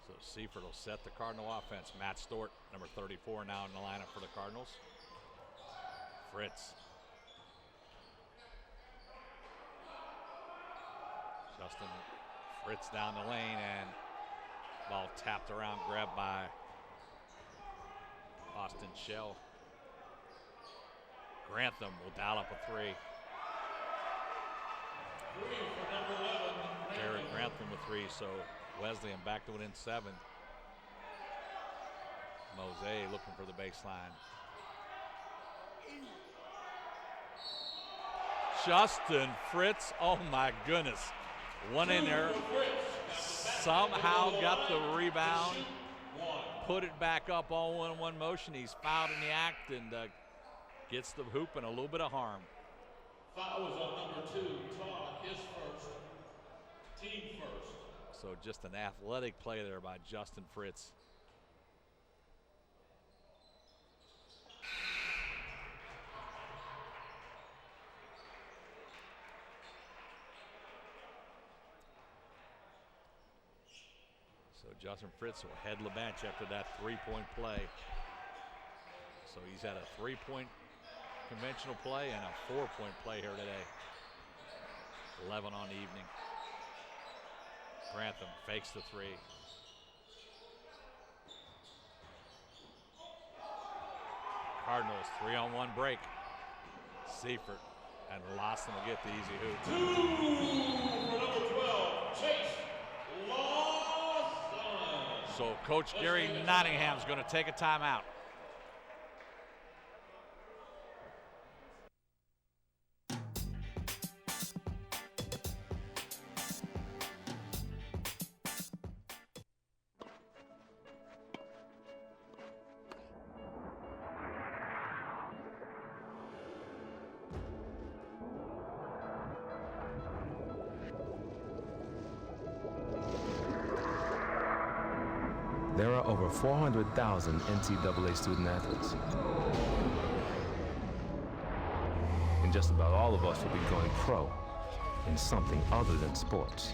So Seifert will set the Cardinal offense. Matt Stort, number 34, now in the lineup for the Cardinals. Fritz. Justin Fritz down the lane, and ball tapped around, grabbed by Austin Shell. Grantham will dial up a three. Garrett Grantham with three, so Wesleyan back to within 7. Mose looking for the baseline. Justin Fritz, oh my goodness. One in there, somehow got the rebound, put it back up all one-on-one motion. He's fouled in the act and gets the hoop and a little bit of harm. Foul was on number 2, Todd, his first, team first. So just an athletic play there by Justin Fritz. So Justin Fritz will head the bench after that three-point play. So he's had a three-point conventional play and a 4-point play here today. 11 on the evening. Grantham fakes the three. Cardinals 3-on-1 break. Seifert and Lawson will get the easy hoop. 2 for number 12, Chase Lawson. So Coach Gary Nottingham's going to take a timeout. There are over 400,000 NCAA student athletes. And just about all of us will be going pro in something other than sports.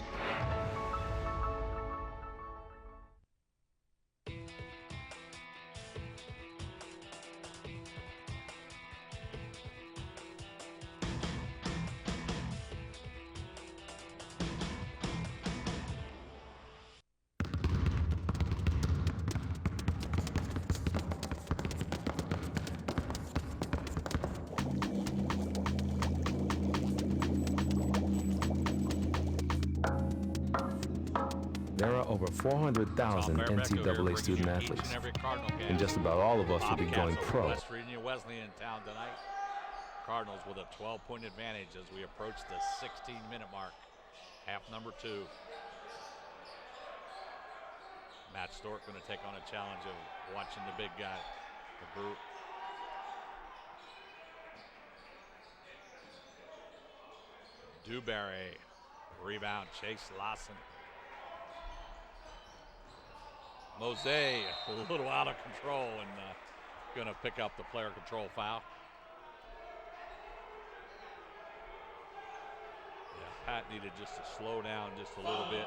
There are over 400,000 NCAA student athletes, and just about all of us will be going pro. West Virginia Wesleyan in town tonight. Cardinals with a 12-point advantage as we approach the 16-minute mark. Half number 2. Matt Stork going to take on a challenge of watching the big guy, McGrew. Dewberry, rebound, Chase Lawson. Mosey a little out of control and going to pick up the player control foul. Yeah, Pat needed just to slow down just a little bit.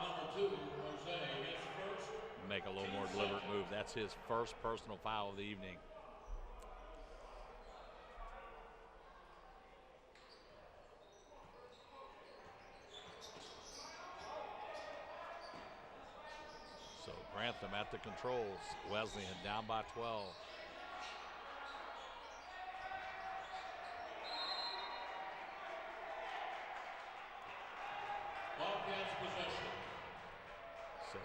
Make a little more deliberate move. That's his first personal foul of the evening. So Grantham at the controls. Wesleyan down by 12. So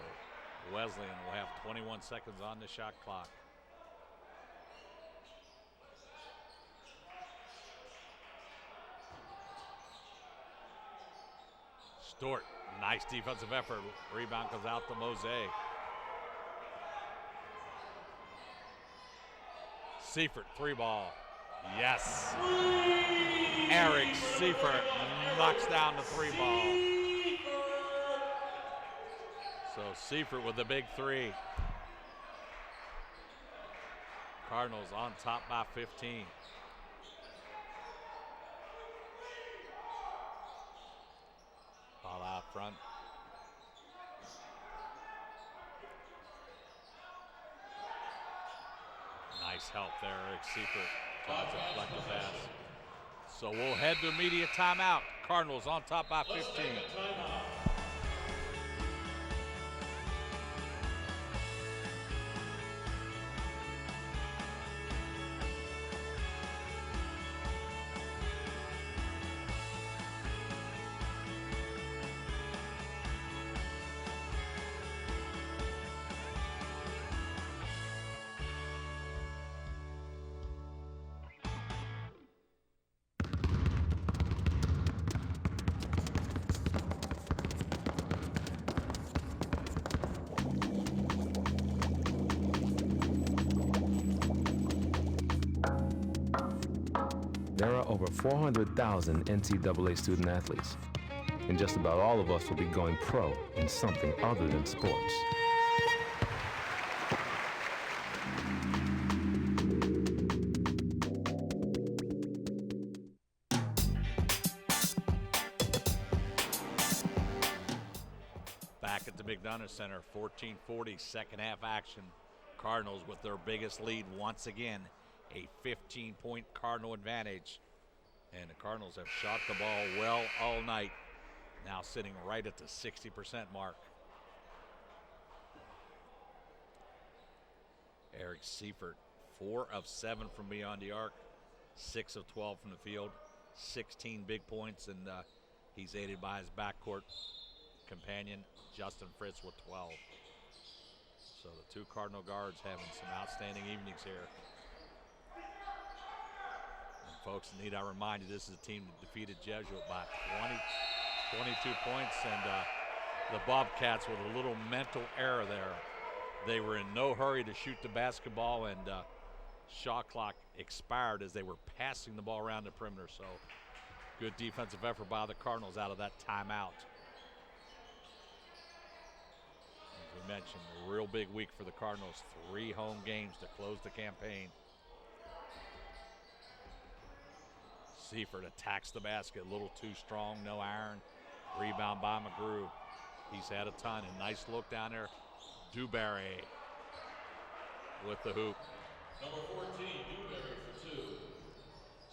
Wesleyan will have 21 seconds on the shot clock. Stewart, nice defensive effort. Rebound comes out to Mosey. Seifert, 3-ball. Yes. Eric Seifert knocks down the 3-ball. So Seifert with the big 3. Cardinals on top by 15. Ball out front. Nice help there, Eric Seifert. Tries to deflect the pass. So we'll head to immediate timeout. Cardinals on top by 15. There are over 400,000 NCAA student athletes, and just about all of us will be going pro in something other than sports. Back at the McDonough Center, 14:40 second half action. Cardinals with their biggest lead once again. A 15-point Cardinal advantage. And the Cardinals have shot the ball well all night. Now sitting right at the 60% mark. Eric Seifert, 4 of 7 from beyond the arc, 6 of 12 from the field, 16 big points, and he's aided by his backcourt companion, Justin Fritz, with 12. So the two Cardinal guards having some outstanding evenings here. Folks, need I remind you, this is a team that defeated Jesuit by 22 points, and the Bobcats with a little mental error there. They were in no hurry to shoot the basketball, and shot clock expired as they were passing the ball around the perimeter. So good defensive effort by the Cardinals out of that timeout. As we mentioned, a real big week for the Cardinals. 3 home games to close the campaign. Seifert attacks the basket, a little too strong, no iron. Rebound by McGrew. He's had a ton, and nice look down there. Dewberry with the hoop. Number 14, Dewberry for 2.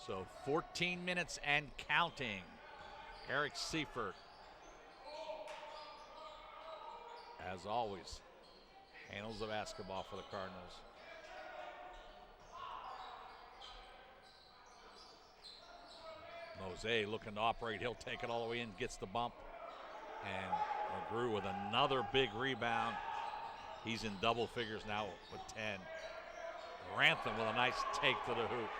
So 14 minutes and counting. Eric Seifert, as always, handles the basketball for the Cardinals. Mosey looking to operate. He'll take it all the way in, gets the bump. And McGrew with another big rebound. He's in double figures now with 10. Grantham with a nice take to the hoop.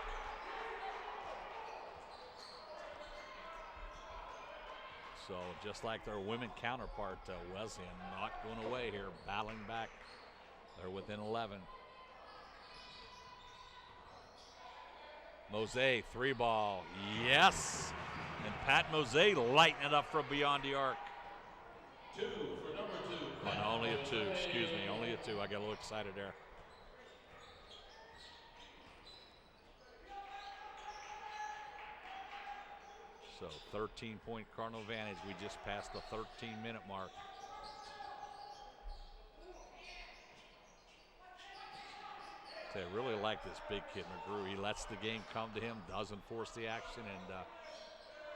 So just like their women counterpart, Wesleyan not going away here, battling back. They're within 11. Mosey, 3-ball, yes! And Pat Mosey lighting it up from beyond the arc. 2 for number 2, Oh, no, only a 2. Excuse me, only a 2. I got a little excited there. So 13-point Cardinal advantage. We just passed the 13-minute mark. I really like this big kid, McGrew. He lets the game come to him, doesn't force the action, and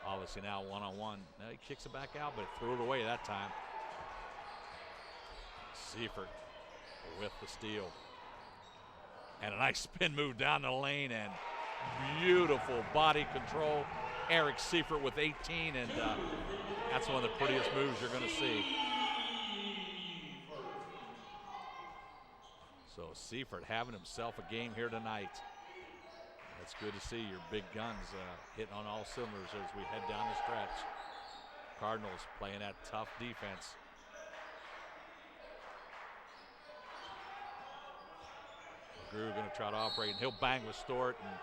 obviously now one-on-one. Now he kicks it back out, but threw it away that time. Seifert with the steal. And a nice spin move down the lane and beautiful body control. Eric Seifert with 18, and that's one of the prettiest moves you're going to see. So Seifert having himself a game here tonight. It's good to see your big guns hitting on all cylinders as we head down the stretch. Cardinals playing that tough defense. McGrew going to try to operate, and he'll bang with Stewart. And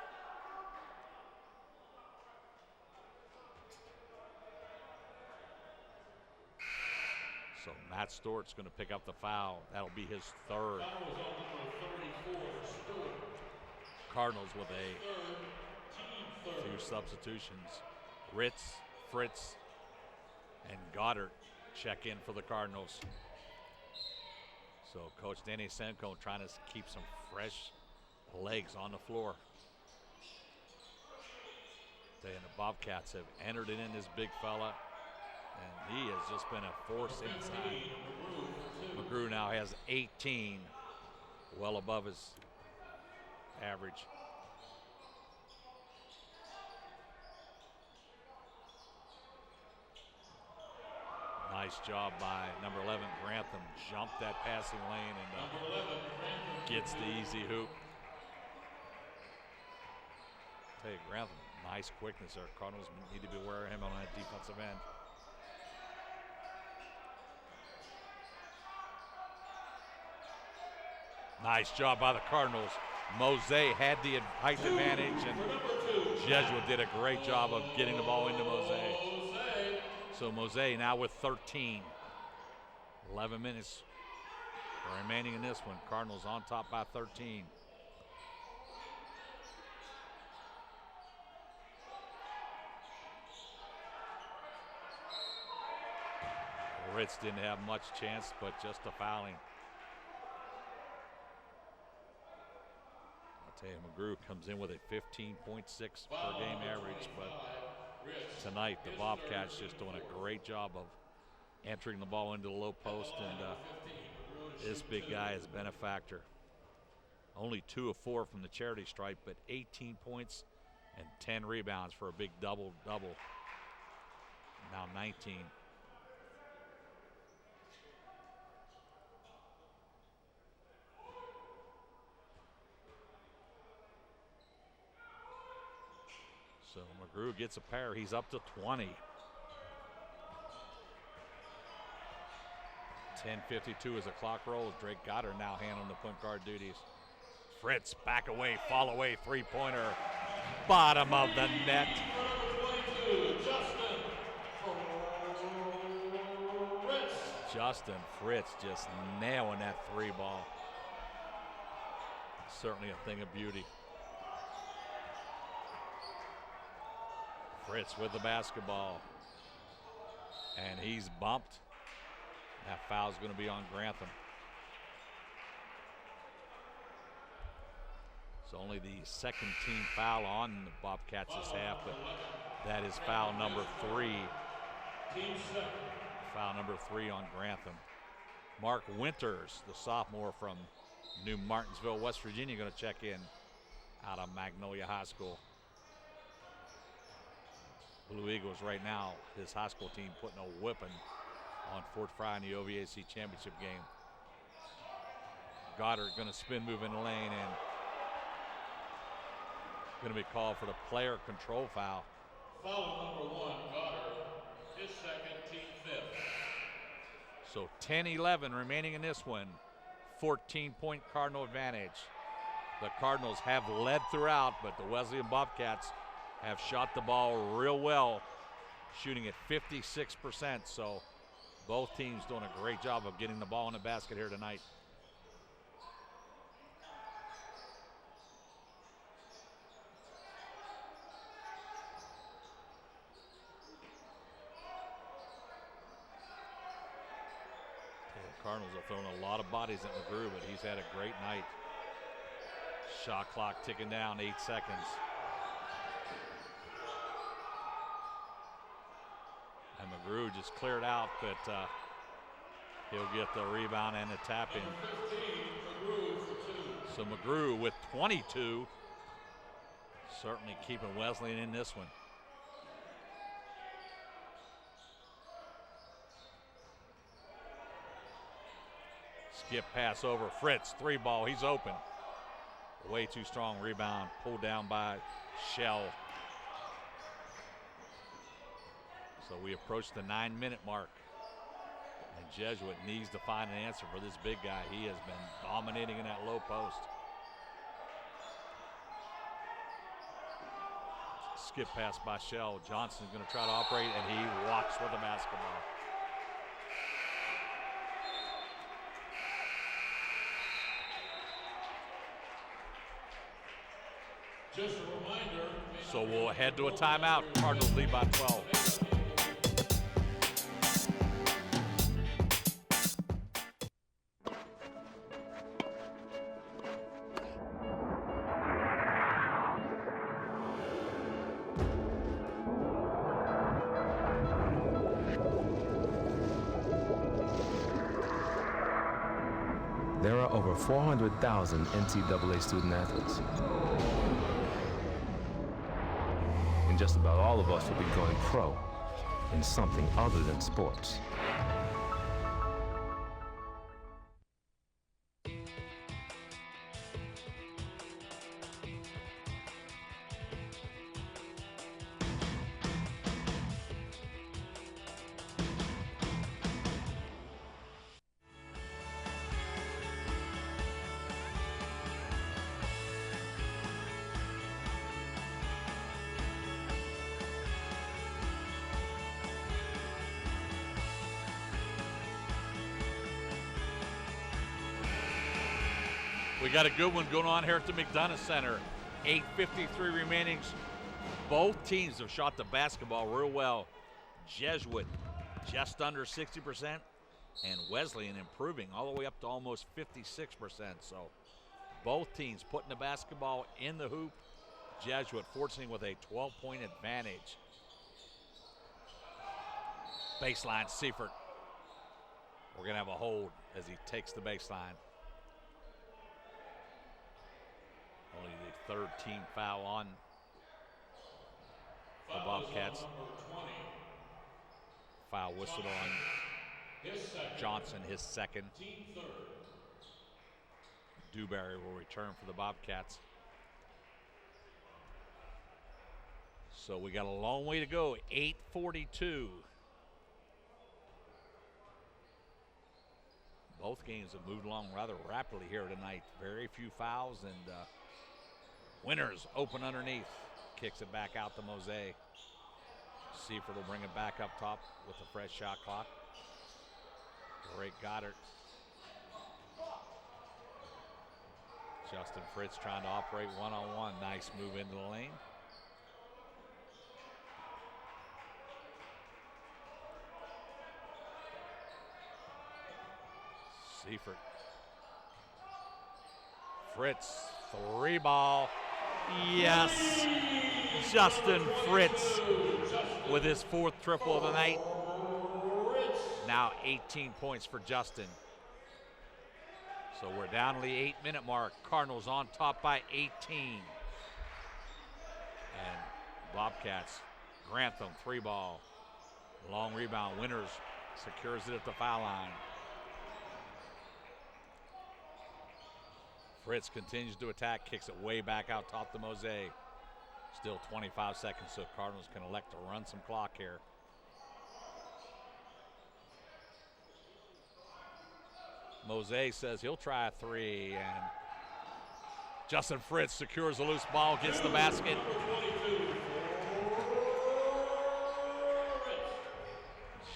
so Matt Stewart's going to pick up the foul. That'll be his 3rd. Cardinals with a few substitutions. Ritz, Fritz, and Goddard check in for the Cardinals. So Coach Danny Senko trying to keep some fresh legs on the floor. And the Bobcats have entered it in this big fella, and he has just been a force inside. McGrew now has 18, well above his average. Nice job by number 11, Grantham. Jumped that passing lane and gets the easy hoop. Tell you, Grantham, nice quickness there. Cardinals need to be aware of him on that defensive end. Nice job by the Cardinals. Mose had the height advantage, and Jesuit did a great job of getting the ball into Mose. So Mose now with 13. 11 minutes remaining in this one. Cardinals on top by 13. Ritz didn't have much chance, but just a fouling. I'll tell you, McGrew comes in with a 15.6 per game average, but tonight the Bobcats just doing a great job of entering the ball into the low post, and this big guy has been a factor. Only 2 of 4 from the charity stripe, but 18 points and 10 rebounds for a big double-double. Now 19. So McGrew gets a pair. He's up to 20. 10:52 as the clock rolls. Drake Goddard now handling the point guard duties. Fritz back away, fall away, three-pointer. Bottom of the net. Justin Fritz just nailing that 3 ball. Certainly a thing of beauty. Fritz with the basketball, and he's bumped. That foul's going to be on Grantham. It's only the second team foul on the Bobcats this half, but that is foul number 3. Foul number 3 on Grantham. Mark Winters, the sophomore from New Martinsville, West Virginia, going to check in out of Magnolia High School. Blue Eagles right now, his high school team putting a whipping on Fort Fry in the OVAC championship game. Goddard going to spin move in the lane and going to be called for the player control foul. Foul number 1, Goddard, his second, team 5th. So 10-11 remaining in this one. 14-point Cardinal advantage. The Cardinals have led throughout, but the Wesleyan Bobcats have shot the ball real well, shooting at 56%. So Both teams doing a great job of getting the ball in the basket here tonight. Cardinals have thrown a lot of bodies at McGrew, but he's had a great night. Shot clock ticking down, 8 seconds. And McGrew just cleared out, but he'll get the rebound and the tap in. So McGrew with 22, certainly keeping Wesleyan in this one. Skip pass over Fritz, 3 ball, he's open. Way too strong rebound, pulled down by Shell. So we approach the 9-minute mark. And Jesuit needs to find an answer for this big guy. He has been dominating in that low post. Skip pass by Shell. Johnson's gonna try to operate, and he walks with the basketball. Just a reminder. So we'll head to a timeout. Cardinals lead by 12. There are over 400,000 NCAA student athletes. And just about all of us will be going pro in something other than sports. We got a good one going on here at the McDonough Center. 8:53 remaining. Both teams have shot the basketball real well. Jesuit just under 60%, and Wesleyan improving all the way up to almost 56%. So both teams putting the basketball in the hoop. Jesuit fortunately with a 12-point advantage. Baseline, Seifert. We're gonna have a hold as he takes the baseline. Only the 3rd team foul on the Bobcats. Foul whistled on Johnson, his 2nd. Dewberry will return for the Bobcats. So we got a long way to go, 8:42. Both games have moved along rather rapidly here tonight. Very few fouls, and Winters open underneath. Kicks it back out to Mose. Seifert will bring it back up top with a fresh shot clock. Great Goddard. Justin Fritz trying to operate one-on-one. Nice move into the lane. Seifert. Fritz, 3 ball. Yes, Justin Fritz with his 4th triple of the night. Now 18 points for Justin. So we're down to the 8-minute mark. Cardinals on top by 18. And Bobcats, Grantham, 3 ball. Long rebound, Winters secures it at the foul line. Fritz continues to attack, kicks it way back out top to Mose. Still 25 seconds, so Cardinals can elect to run some clock here. Mose says he'll try a 3, and Justin Fritz secures a loose ball, gets the basket.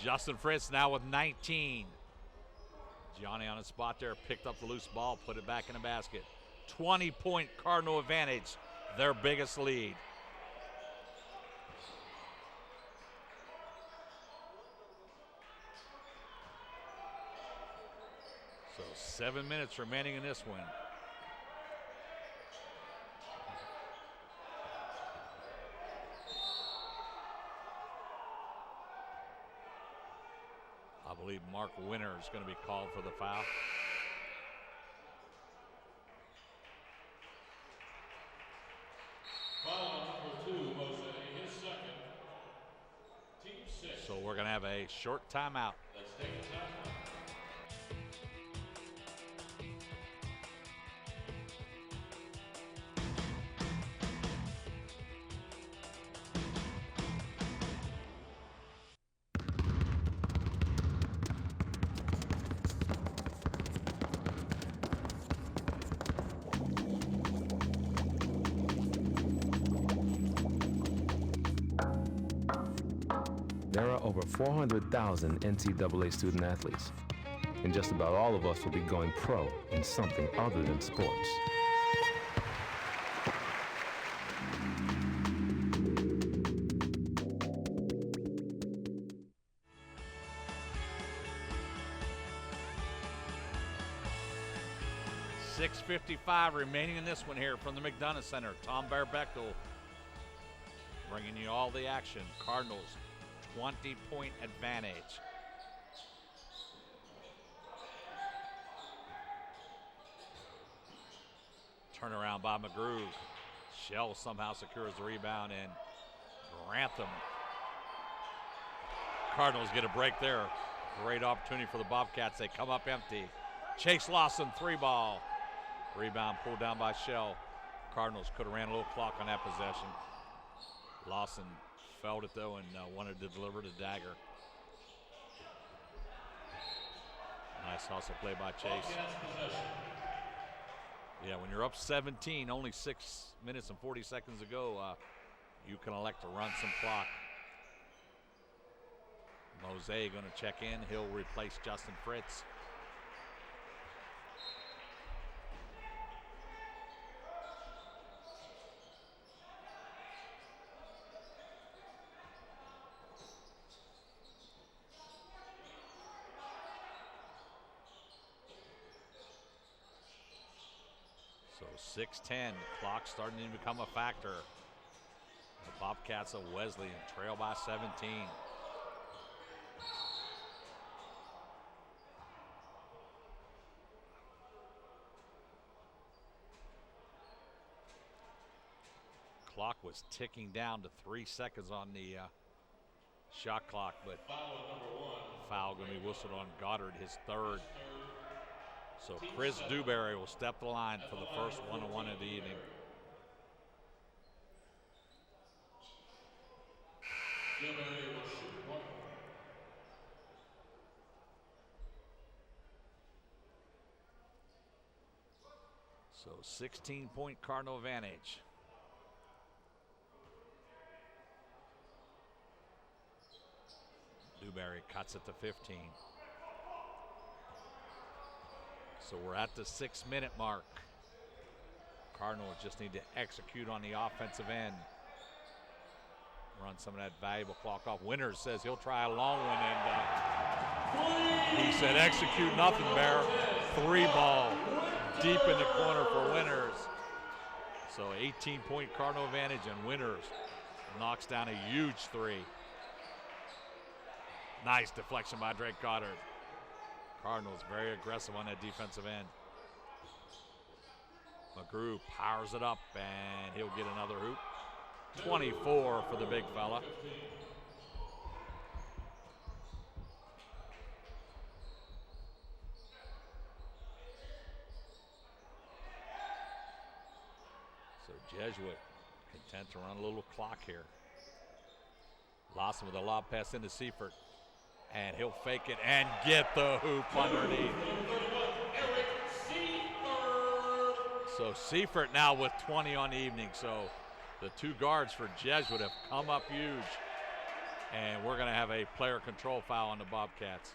Justin Fritz now with 19. Gianni on the spot there, picked up the loose ball, put it back in the basket. 20-point Cardinal advantage, their biggest lead. So 7 minutes remaining in this one. I believe Mark Winter is going to be called for the foul. Foul number 2, Jose, his second. Team 6. So we're going to have a short timeout. Let's take a timeout. There are over 400,000 NCAA student athletes, and just about all of us will be going pro in something other than sports. .6:55 remaining in this one here from the McDonough Center. Tom Bear-Bechtel bringing you all the action. Cardinals 20-point advantage. Turnaround by McGrew. Shell somehow secures the rebound, and Grantham. Cardinals get a break there. Great opportunity for the Bobcats. They come up empty. Chase Lawson, 3-ball. Rebound pulled down by Shell. Cardinals could have ran a little clock on that possession. Lawson felt it though and wanted to deliver to Dagger. Nice hustle play by Chase. Yeah, when you're up 17, only 6 minutes and 40 seconds to go, you can elect to run some clock. Mose going to check in. He'll replace Justin Fritz. So 6:10, clock starting to become a factor. The Bobcats of Wesleyan trail by 17. Clock was ticking down to 3 seconds on the shot clock, but foul going to be whistled on Goddard, his third. So Chris Dewberry will step the line for the first one-on-one of the evening. So 16-point Cardinal advantage. Dewberry cuts it to 15. So we're at the 6-minute mark. Cardinals just need to execute on the offensive end. Run some of that valuable clock off. Winters says he'll try a long one, and he said execute nothing, Bear. 3-ball deep in the corner for Winters. So 18-point Cardinal advantage, and Winters knocks down a huge 3. Nice deflection by Drake Goddard. Cardinals very aggressive on that defensive end. McGrew powers it up, and he'll get another hoop. 24 for the big fella. So Jesuit content to run a little clock here. Lawson with a lob pass into Seifert. And he'll fake it and get the hoop underneath. So Seifert now with 20 on the evening. So the 2 guards for Jesuit have come up huge. And we're going to have a player control foul on the Bobcats.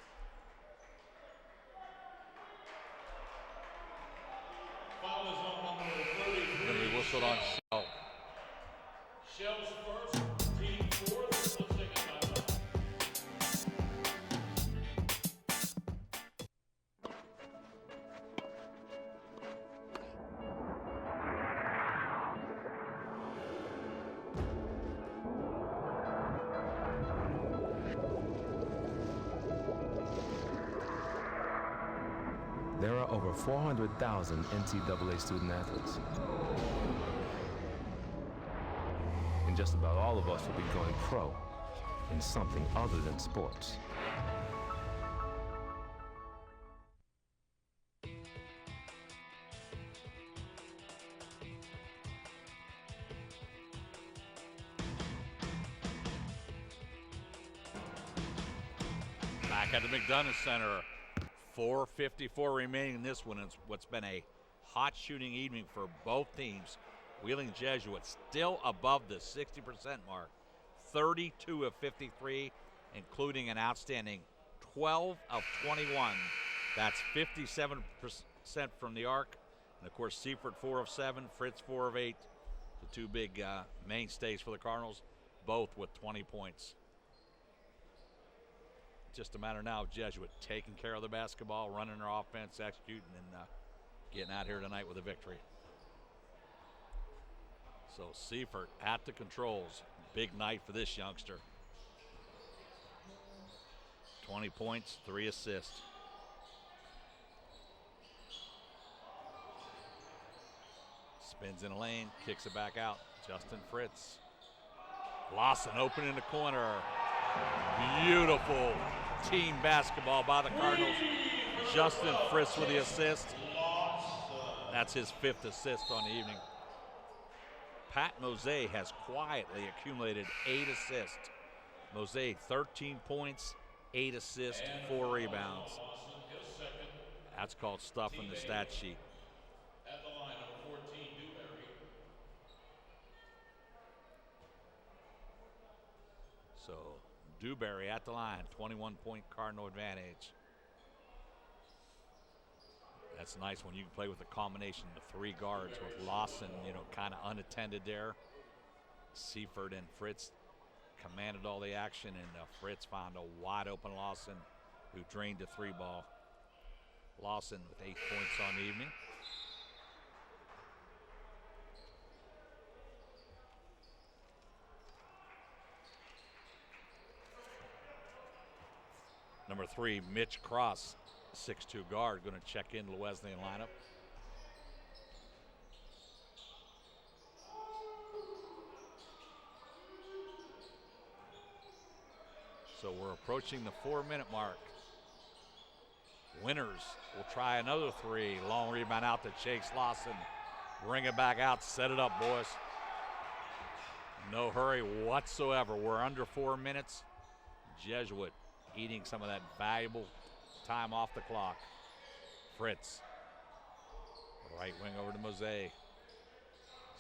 Foul is on number 33. Going to be whistled on Shell. Shell's first, team fourth. Let's take a timeout. There are over 400,000 NCAA student athletes. And just about all of us will be going pro in something other than sports. Back at the McDonough Center. 4:54 remaining in this one. It's what's been a hot shooting evening for both teams. Wheeling Jesuit still above the 60% mark. 32 of 53, including an outstanding 12 of 21. That's 57% from the arc. And of course, Seifert 4 of 7, Fritz 4 of 8. The two big mainstays for the Cardinals, both with 20 points. Just a matter now of Jesuit taking care of the basketball, running their offense, executing, and getting out here tonight with a victory. So Seifert at the controls. Big night for this youngster. 20 points, 3 assists. Spins in a lane, kicks it back out. Justin Fritz. Lawson open in the corner. Beautiful team basketball by the Cardinals. Justin Fritz with the assist. That's his 5th assist on the evening. Pat Mose has quietly accumulated 8 assists. Mose 13 points, 8 assists, 4 rebounds. That's called stuff in the stat sheet. At the line, number 14, Dewberry. So Dewberry at the line, 21-point Cardinal advantage. That's nice when you can play with a combination of 3 guards with Lawson, kind of unattended there. Seifert and Fritz commanded all the action, and Fritz found a wide open Lawson who drained the 3 ball. Lawson with 8 points on the evening. Number 3, Mitch Cross, 6'2" guard, going to check into the Wesleyan lineup. So we're approaching the 4-minute mark. Winters will try another 3. Long rebound out to Chase Lawson. Bring it back out, set it up, boys. No hurry whatsoever. We're under 4 minutes. Jesuit eating some of that valuable time off the clock. Fritz. Right wing over to Mose.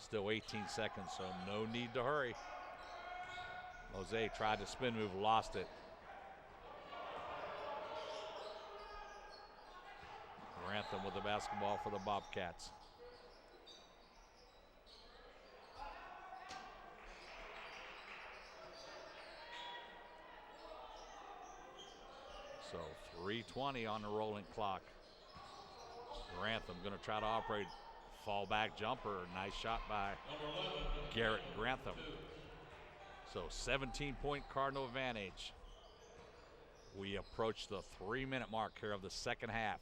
Still 18 seconds, so no need to hurry. Mose tried to spin move, lost it. Grantham with the basketball for the Bobcats. So 3:20 on the rolling clock. Grantham going to try to operate fall back jumper. Nice shot by Garrett Grantham. So 17-point Cardinal advantage. We approach the 3-minute mark here of the second half.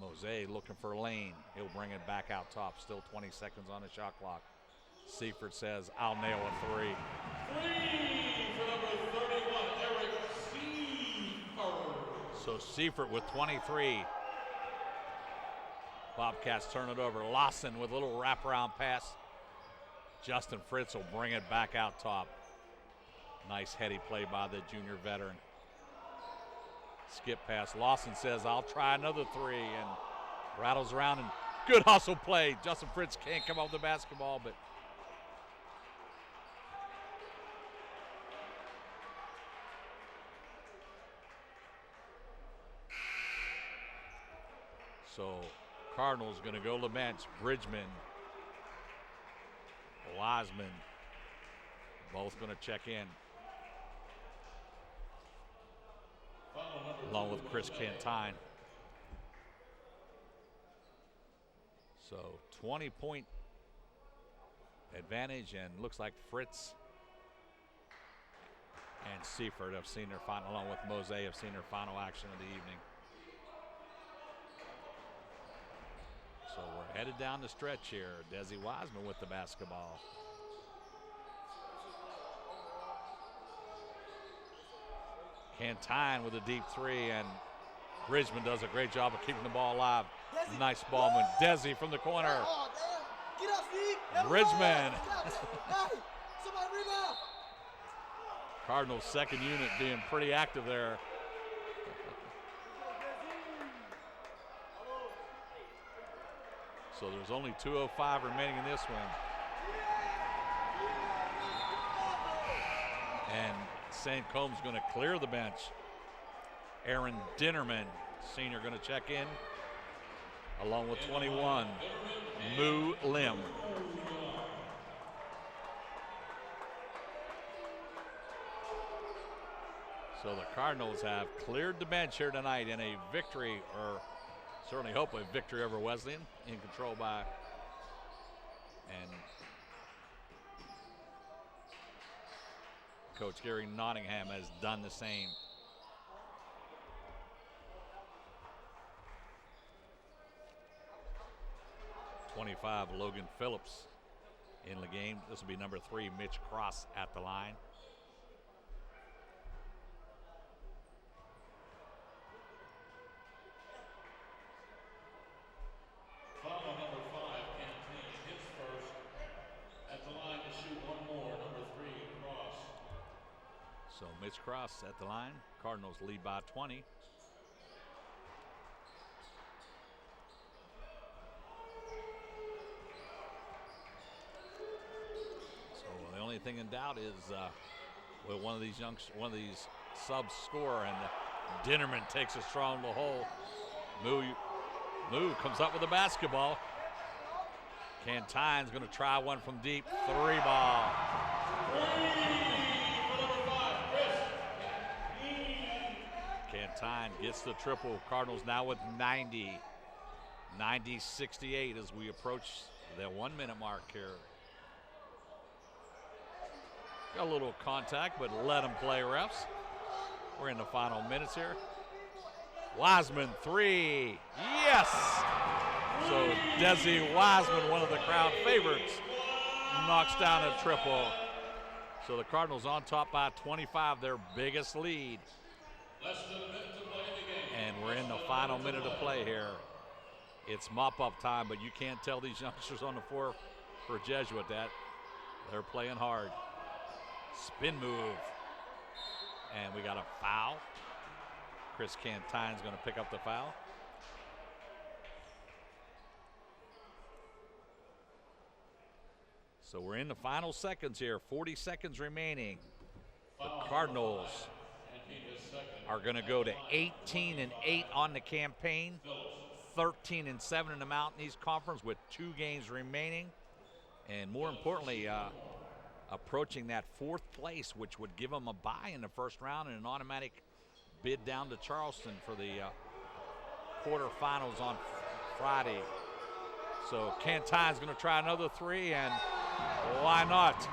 Mose looking for a lane. He'll bring it back out top. Still 20 seconds on the shot clock. Seifert says, I'll nail a 3. 3 for number 31, Eric Seifert. So Seifert with 23. Bobcats turn it over. Lawson with a little wraparound pass. Justin Fritz will bring it back out top. Nice heady play by the junior veteran. Skip pass. Lawson says, I'll try another 3, and rattles around, and good hustle play. Justin Fritz can't come up with the basketball, but So Cardinals going to go to the bench. Bridgman, Wiseman, both going to check in. Along with Chris Cantine. So 20-point advantage, and looks like Fritz and Seifert have seen their final, along with Mose, have seen their final action of the evening. So we're headed down the stretch here. Desi Wiseman with the basketball. Cantine with a deep three, and Bridgman does a great job of keeping the ball alive. Nice ball movement. Desi from the corner. Bridgman. Cardinals' second unit being pretty active there. So there's only 2:05 remaining in this one. And St. Combs going to clear the bench. Aaron Dinnerman, senior, going to check in, along with 21, Moo Lim. So the Cardinals have cleared the bench here tonight in a victory, or certainly hope a victory over Wesleyan, in control by, and Coach Gary Nottingham has done the same. .25 Logan Phillips in the game. This will be number 3 Mitch Cross at the line. Foul on number 5, Cantine, hits first. At the line to shoot one more, number 3, Cross. So Mitch Cross at the line. Cardinals lead by 20. So the only thing in doubt is will one of these subs score, and Dinnerman takes a strong hole. Moo comes up with the basketball. Cantine's going to try one from deep. 3 ball. Cantine gets the triple. Cardinals now with 90. 90-68 as we approach the 1 minute mark here. Got a little contact, but let them play, refs. We're in the final minutes here. Wiseman, 3. Yes! So Desi Wiseman, one of the crowd favorites, knocks down a triple. So the Cardinals on top by 25, their biggest lead. Less than a minute to play the game. And we're in the final minute of play here. It's mop-up time, but you can't tell these youngsters on the floor for Jesuit that they're playing hard. Spin move. And we got a foul. Chris Cantine's going to pick up the foul. So we're in the final seconds here. 40 seconds remaining. The Cardinals are going to go to 18-8 on the campaign. 13-7 in the Mountain East Conference with 2 games remaining. And more importantly, approaching that 4th place, which would give them a bye in the first round and an automatic bid down to Charleston for the quarterfinals on Friday. So Cantine's going to try another 3, and why not?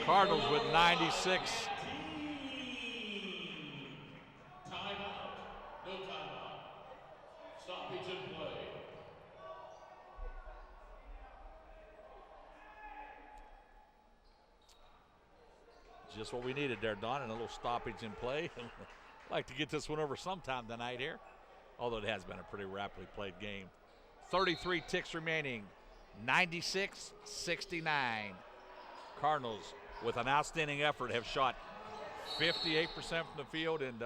Cardinals with 96. Timeout. No timeout. Stoppage in play. Just what we needed there, Don, and a little stoppage in play. Like to get this one over sometime tonight here, although it has been a pretty rapidly played game. 33 ticks remaining, 96-69. Cardinals, with an outstanding effort, have shot 58% from the field, and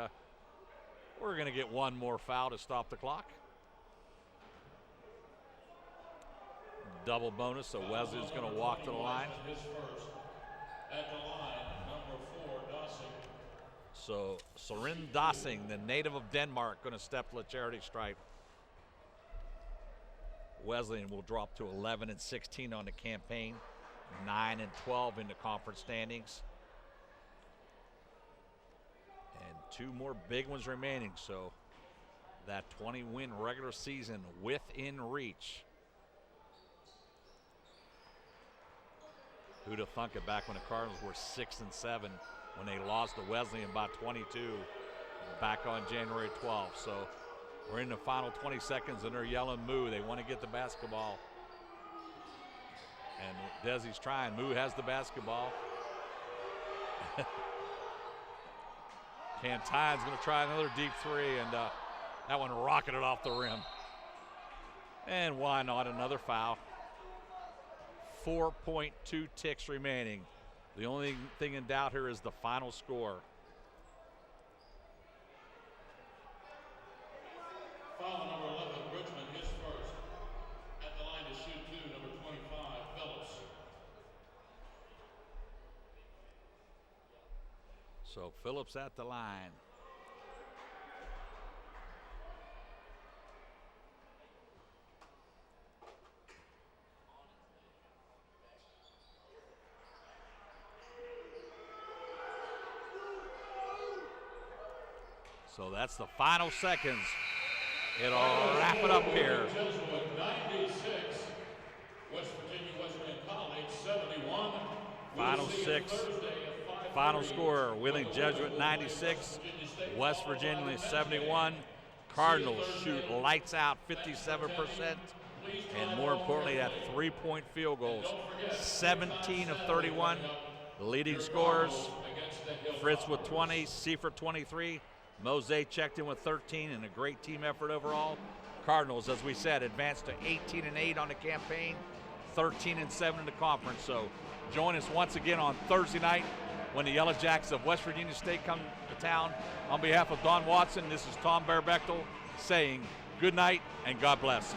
we're going to get one more foul to stop the clock. Double bonus, so Wesley's going to walk to the line. His first. At the line, number 4, Dossing. So Soren Dossing, the native of Denmark, going to step to the charity stripe. Wesleyan will drop to 11-16 on the campaign, 9-12 in the conference standings. And 2 more big ones remaining, so that 20-win regular season within reach. Who'd have thunk it back when the Cardinals were 6-7 when they lost to Wesleyan by 22 back on January 12th. So we're in the final 20 seconds and they're yelling moo. They want to get the basketball. And Desi's trying. Moo has the basketball. Cantine's going to try another deep 3, and that one rocketed off the rim. And why not another foul? 4.2 ticks remaining. The only thing in doubt here is the final score. Foul number 11, Richmond, his first. At the line to shoot 2, number 25, Phillips. So Phillips at the line. So that's the final seconds. It'll wrap it up here. Jesuit 96, West Virginia Wesleyan College 71. Final 6. Final score, Wheeling Jesuit 96, West Virginia 71. Cardinals shoot lights out 57%. And more importantly, at 3-point field goals, 17 of 31. The leading scorers, Fritz with 20, Seifert 23. Mose checked in with 13, and a great team effort overall. Cardinals, as we said, advanced to 18-8 on the campaign, 13-7 in the conference. So join us once again on Thursday night when the Yellow Jacks of West Virginia State come to town. On behalf of Don Watson, this is Tom Bear-Bechtel saying good night and God bless.